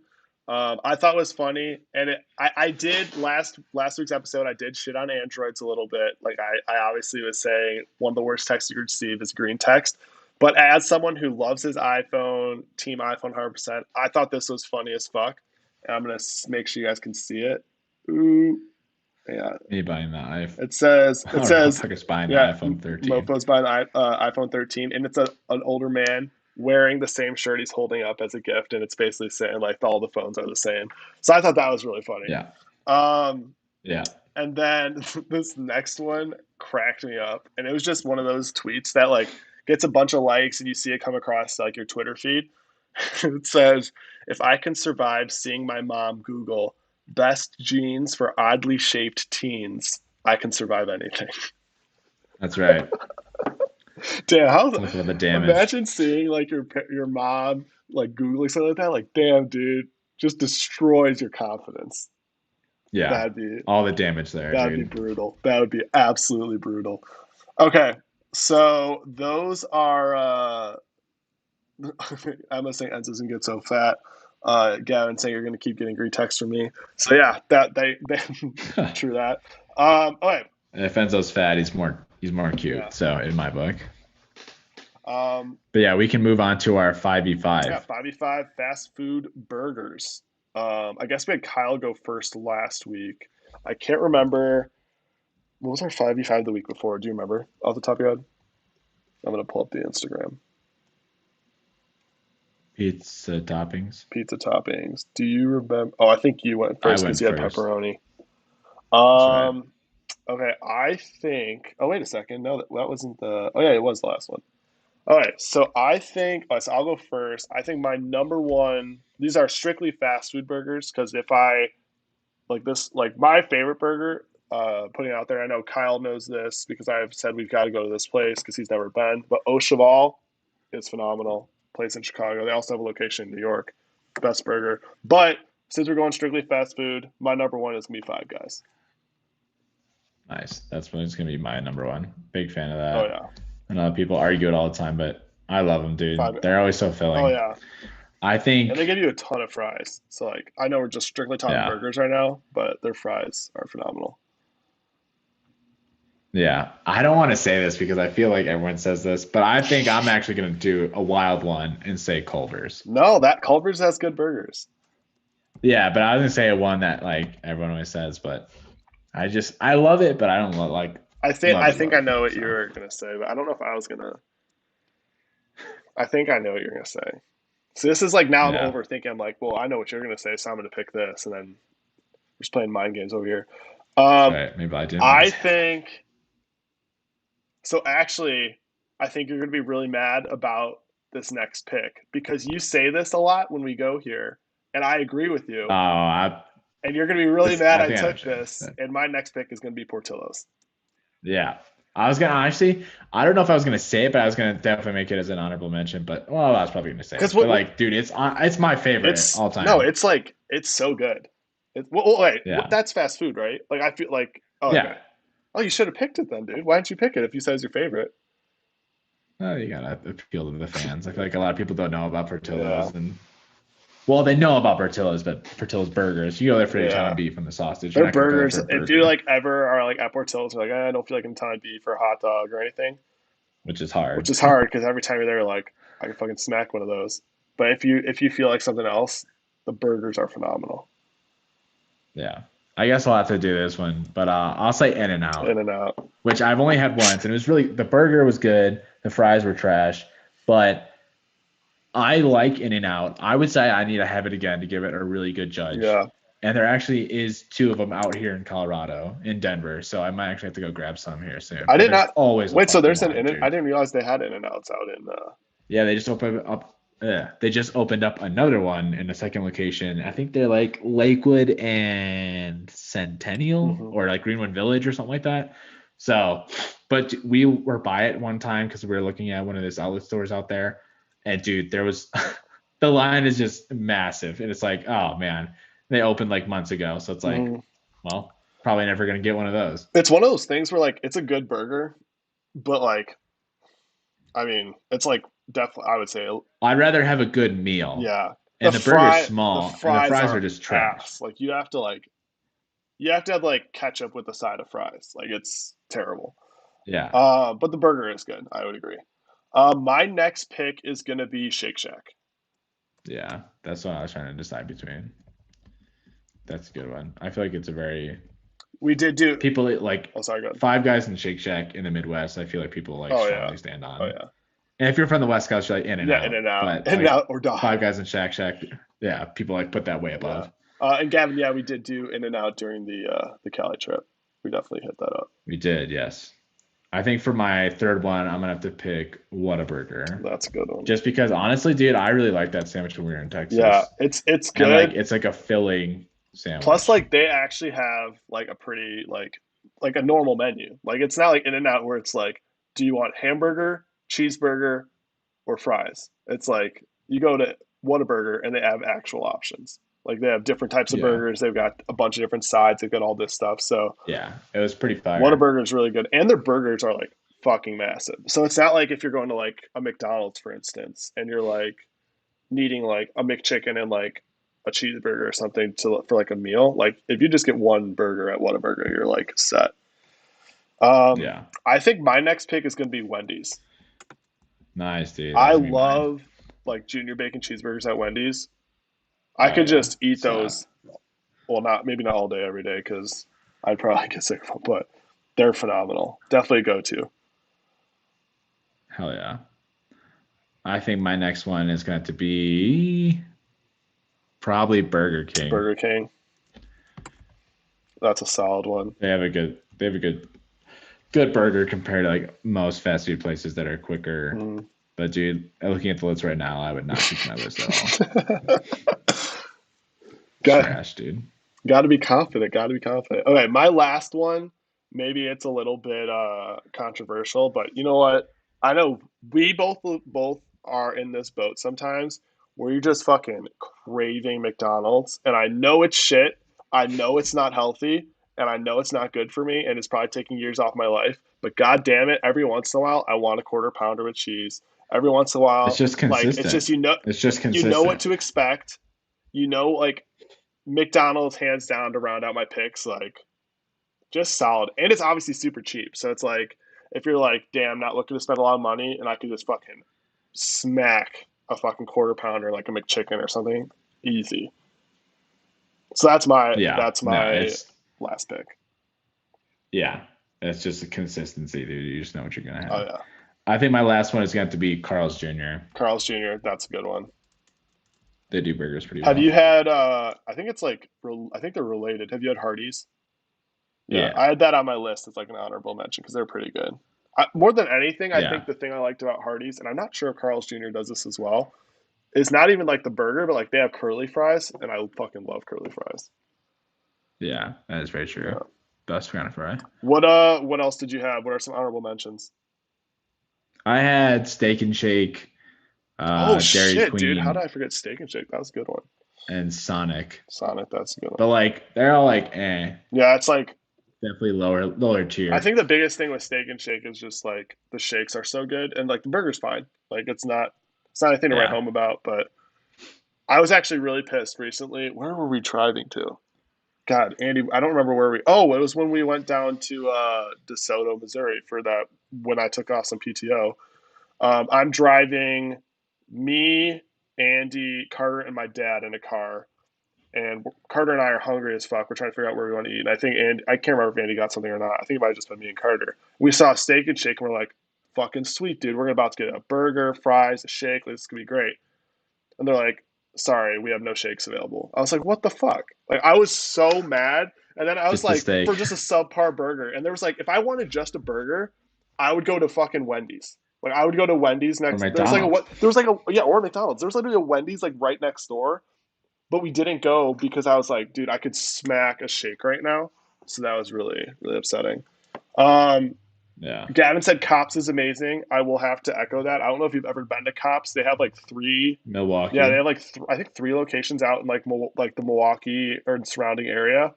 I thought was funny, and I did last week's episode. I did shit on androids a little bit. Like I obviously was saying one of the worst texts you could receive is green text. But as someone who loves his iPhone, Team iPhone 100%, I thought this was funny as fuck. And I'm gonna make sure you guys can see it. Ooh, yeah. me buying the It or says, motherfuckers buying the yeah, iPhone 13. Mofo's buying the iPhone 13, and it's an older man wearing the same shirt he's holding up as a gift, and it's basically saying like all the phones are the same. So I thought that was really funny. Yeah. Um, Yeah. and then this next one cracked me up, and it was just one of those tweets that like gets a bunch of likes, and you see it come across like your Twitter feed. It says, "If I can survive seeing my mom Google best jeans for oddly shaped teens, I can survive anything." That's right. Damn, how Look at the damage. imagine seeing like your mom like googling something like that. Like, damn, dude, just destroys your confidence. Yeah, That'd be all the damage there, that'd be dude. brutal. That would be absolutely brutal. Okay, so those are. Emma saying Enzo's gonna get so fat. Gavin saying you're gonna keep getting great texts from me. So yeah, they true that. Okay, If Enzo's fat, he's more yeah. cute. So in my book. Um, But yeah, we can move on to our yeah, 5v5. 5v5 fast food burgers. I guess we had Kyle go first last week. I can't remember what was our 5v5 the week before. Do you remember off the top of your head? I'm gonna pull up the Instagram. Pizza toppings. Pizza toppings. Do you remember? Oh, I think you went I first because went you had first. pepperoni. That's right. Okay, I think. Oh, wait a second. No, that wasn't the. Oh, yeah, it was the last one. All right, so I think. So I'll go first. I think my number one. These are strictly fast food burgers because if I like this, like my favorite burger, putting it out there. I know Kyle knows this because I've said we've got to go to this place because he's never been. But Au Cheval is phenomenal. Place in Chicago. They also have a location in New York. Best burger. But since we're going strictly fast food, my number one is gonna be Five Guys. Nice. That's going to be my number one. Big fan of Oh that. yeah, I know people argue it all the time, but I love them, Five. dude. They're always so Oh filling. yeah, I and they think, give you a ton of fries. So like, I know we're just strictly talking yeah, burgers right now, but their fries are phenomenal. yeah. I don't want to say this because I feel like everyone says this, but I think I'm actually going to do a wild one and say Culver's. No, that Culver's has good burgers. Yeah, but I was going to say one that like everyone always says, but I love it, but I don't like I love it, think I love. know what So you're gonna say, but I don't know if I was gonna. I think I know what you're gonna say. So this is like now I'm yeah, overthinking. I'm like, well, I know what you're gonna say, so I'm gonna pick this, and then we're just playing mind games over here. that's Um, right. Maybe I didn't mean to I say that. think so. Actually, I think you're gonna be really mad about this next pick because you say this a lot when we go here, and I agree with Oh, you. And you're gonna be really this mad I I think I took understand. this, and my next pick is gonna be Portillo's. Yeah. I was gonna honestly, I don't know if I was gonna say it, but I was gonna definitely make it as an honorable mention. But well, I was probably gonna say Because it. But like, dude, it's my favorite it's all no, time. it's like it's so good. Wait, Yeah, that's fast food, right? Like I feel like oh yeah. okay. Oh, you should have picked it then, dude. Why didn't you pick it if you said it's your favorite? Well, you gotta appeal to the fans. I feel like a lot of people don't know about Yeah, Portillo's, and well, they know about Portillo's, but Portillo's burgers. You go there for the Italian yeah. beef and the sausage. You're Their not gonna go there burgers. for a If you burger, like ever are like at Portillo's, you're like I don't feel like I'm Italian beef or a hot dog or anything, which is which hard. is hard because every time you're there, like I can fucking smack one of those. But if you feel like something else, the burgers are phenomenal. Yeah. I guess I'll have to do this one, but I'll say In and In Out, and out. which I've only had once, and it was really the burger was good, the fries were trash, but I like In and Out. I would say I need to have it again to give it a really good judge. Yeah. And there actually is two of them out here in Colorado, in Denver, so I might actually have to go grab some here soon. I But did there's not. always a Wait, so fucking there's an line, in. I dude. didn't realize they had In and Outs out in. Yeah, they just opened up. They just opened up another one in a second location. I think they're like Lakewood and Centennial Mhm. or like Greenwood Village or something like that. So, but we were by it one time because we were looking at one of those outlet stores out there, and dude, there was the line is just massive, and it's like, oh man, they opened like months ago, so it's like, Mhm. well, probably never gonna get one of those. It's one of those things where like it's a good burger, but like I mean, it's like definitely I would say I'd rather have a good meal, yeah. and the burger's The small, and the fries fries are are just trash. ass. Like you have to have like ketchup with the side of fries. Like it's terrible. Yeah. But the burger is good. I would agree. My next pick is gonna be Shake Shack. Yeah, that's what I was trying to decide between. That's a good one. I feel like it's a very We did do. people like Oh, sorry, good. Five Guys and Shake Shack in the Midwest. I feel like people like Oh yeah. strongly stand Oh on. yeah. And if you're from the West Coast, you're like In and Yeah, In Out. and Out, But In and like Out or die. Five Guys and Shack, yeah, people like put that way Yeah. above. And Gavin, yeah, we did do In and Out during the Cali trip. We definitely hit that up. We did, yes. I think for my third one, I'm gonna have to pick Whataburger. That's a good one. Just because honestly, dude, I really like that sandwich when we were in Yeah, Texas. it's And like good. it's like a filling Plus, sandwich. like they actually have like a pretty like a normal menu. Like it's not like In and Out where it's like, do you want hamburger, cheeseburger, or fries? It's like you go to Whataburger and they have actual options. Like they have different types of Yeah. burgers. They've got a bunch of different sides. They've got all this stuff. So Yeah. It was pretty fire. Whataburger is really good, and their burgers are like fucking massive. So it's not like if you're going to like a McDonald's, for instance, and you're like needing like a McChicken and like a cheeseburger or something to for like a meal. Like if you just get one burger at Whataburger, you're like set. Yeah. I think my next pick is going to be Wendy's. Nice, dude. That I was gonna be mine. love like junior bacon cheeseburgers at Wendy's. I Oh could yeah. just eat So those. Well, not maybe not all day every day because I'd probably get sick of them, but they're phenomenal. Definitely go to hell yeah. I think my next one is going to be probably Burger King. Burger King. That's a solid one. They have a good burger compared to like most fast food places that are quicker. Mm. But dude, looking at the list right now, I would not choose my list at all. Trash, dude. Got to be confident. Got to be confident. Okay, my last one. Maybe it's a little bit controversial, but you know what? I know we both are in this boat sometimes where you're just fucking craving McDonald's, and I know it's shit. I know it's not healthy, and I know it's not good for me, and it's probably taking years off my life. But god damn it, every once in a while, I want a quarter pounder with cheese. Every once in a It's while, just like it's consistent. just you know It's just you know what consistent. to expect. You know, like McDonald's hands down to round out my picks, like just solid. And it's obviously super cheap. So it's like if you're like, damn, not looking to spend a lot of money and I could just fucking smack a fucking quarter pounder like a McChicken or something, easy. So that's my Yeah. that's No, my it's last pick. yeah. It's just a consistency, dude. You just know what you're gonna Oh have. yeah. I think my last one is going to have to be Carl's Jr. Carl's Jr., that's a good one. They do burgers pretty Have you well. had I think it's like I think they're related. Have you had Hardee's? Yeah, Yeah. I had that on my list as like an honorable mention because they're pretty good. More than anything, I think Yeah. the thing I liked about Hardee's, and I'm not sure if Carl's Jr. does this as well, is not even like the burger, but like they have curly fries, and I fucking love curly fries. Yeah. That is very true. Yeah. Best kind of fry. What else did you have? What are some honorable mentions? I had Steak and Shake, Oh Dairy shit, dude! How did Queen, I forget Steak and Shake? That was a good one. and Sonic. Sonic, that's a good one. But like they're all like Yeah, it's like definitely lower I tier. think the biggest thing with Steak and Shake is just like the shakes are so good, and like the burger's fine. Like it's not anything to write Yeah. home about. But I was actually really pissed recently. Where were we driving to? God, Andy, I don't remember where we. Oh, it was when we went down to DeSoto, Missouri for that when I took off some PTO. I'm driving me, Andy, Carter, and my dad in a car, and Carter and I are hungry as fuck. We're trying to figure out where we want to eat. And I think Andy, I can't remember if Andy got something or not. I think it might have just been me and Carter. We saw a Steak and Shake, and we're like, "Fucking sweet, dude! We're about to get a burger, fries, a shake. This is gonna be great." And they're like, sorry, we have no shakes available. I was like, what the fuck? Like, I was so mad. And then I was Just a like, for steak. just a subpar burger. And there was like, if I wanted just a burger, I would go to fucking Wendy's. Like, I would go to Wendy's Or next. There was like a McDonald's. what? There was like a yeah, or McDonald's. There was literally a Wendy's like right next door, but we didn't go because I was like, dude, I could smack a shake right now. So that was really really upsetting. Um, Yeah. Gavin said Cops is amazing. I will have to echo that. I don't know if you've ever been to Cops. They have like three yeah, they Milwaukee. have like I think three locations out in like like the Milwaukee or surrounding area.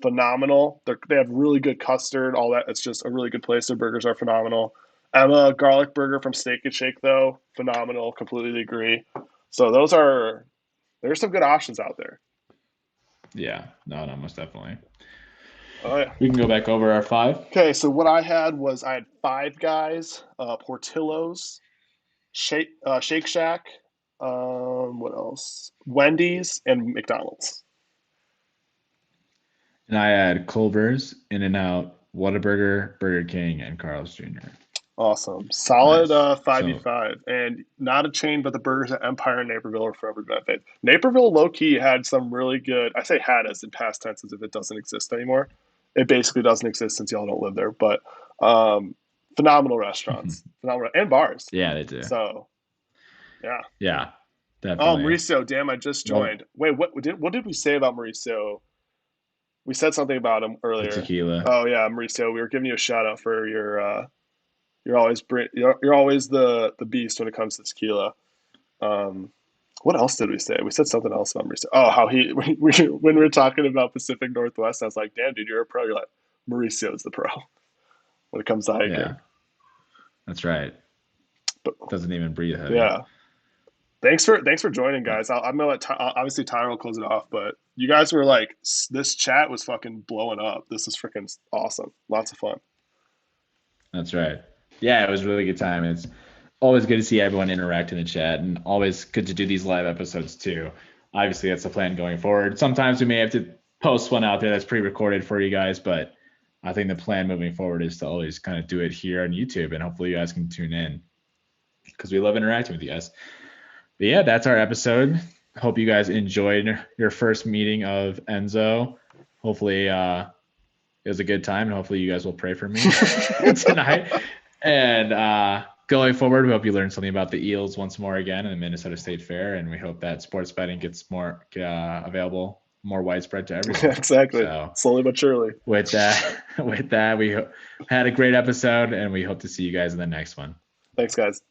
Phenomenal. They have really good custard, all that. It's just a really good place. Their burgers are phenomenal. Emma garlic burger from Steak and Shake though, phenomenal. Completely agree. So there's some good options out there. Yeah. No, most definitely. Oh yeah. We can go back over our five. Okay, so what I had was I had Five Guys, Portillo's, Shake Shack, what else? Wendy's and McDonald's. And I had Culver's, In-N-Out, Whataburger, Burger King, and Carl's Jr. Awesome. Solid Nice. 5v5. So And not a chain, but the burgers at Empire and Naperville are forever benefit. Naperville low key had some really good, I say had as in past tense as if it doesn't exist anymore. It basically doesn't exist since y'all don't live there, but um, phenomenal restaurants, phenomenal, and bars. yeah, they do. So, yeah. Yeah, Oh, definitely. Mauricio, damn, I just Well, joined. Wait, what did we say about Mauricio? We said something about him the earlier. tequila. Oh yeah, Mauricio, we were giving you a shout out for your you're always the beast when it comes to tequila. Um, What else did we say? We said something else about Mauricio. Oh, how when we were talking about Pacific Northwest, I was like, damn, dude, you're a pro. You're like, Mauricio's the pro when it comes to hiking. Yeah, that's right. But, doesn't even breathe heavy. Yeah. Thanks for joining, guys. I'm gonna let obviously Tyler will close it off, but you guys were like, this chat was fucking blowing up. This is freaking awesome. Lots of fun. That's right. Yeah, it was a really good time. It's always good to see everyone interact in the chat, and always good to do these live episodes too. Obviously, that's the plan going forward. Sometimes we may have to post one out there that's pre-recorded for you guys, but I think the plan moving forward is to always kind of do it here on YouTube, and hopefully you guys can tune in because we love interacting with you guys. But yeah, that's our episode. Hope you guys enjoyed your first meeting of Enzo. Hopefully it was a good time, and hopefully you guys will pray for me tonight. And going forward, we hope you learned something about the Eels once more again in the Minnesota State Fair, and we hope that sports betting gets more available, more widespread to everyone. Exactly. So, slowly but surely. With that, we had a great episode, and we hope to see you guys in the next one. Thanks, guys.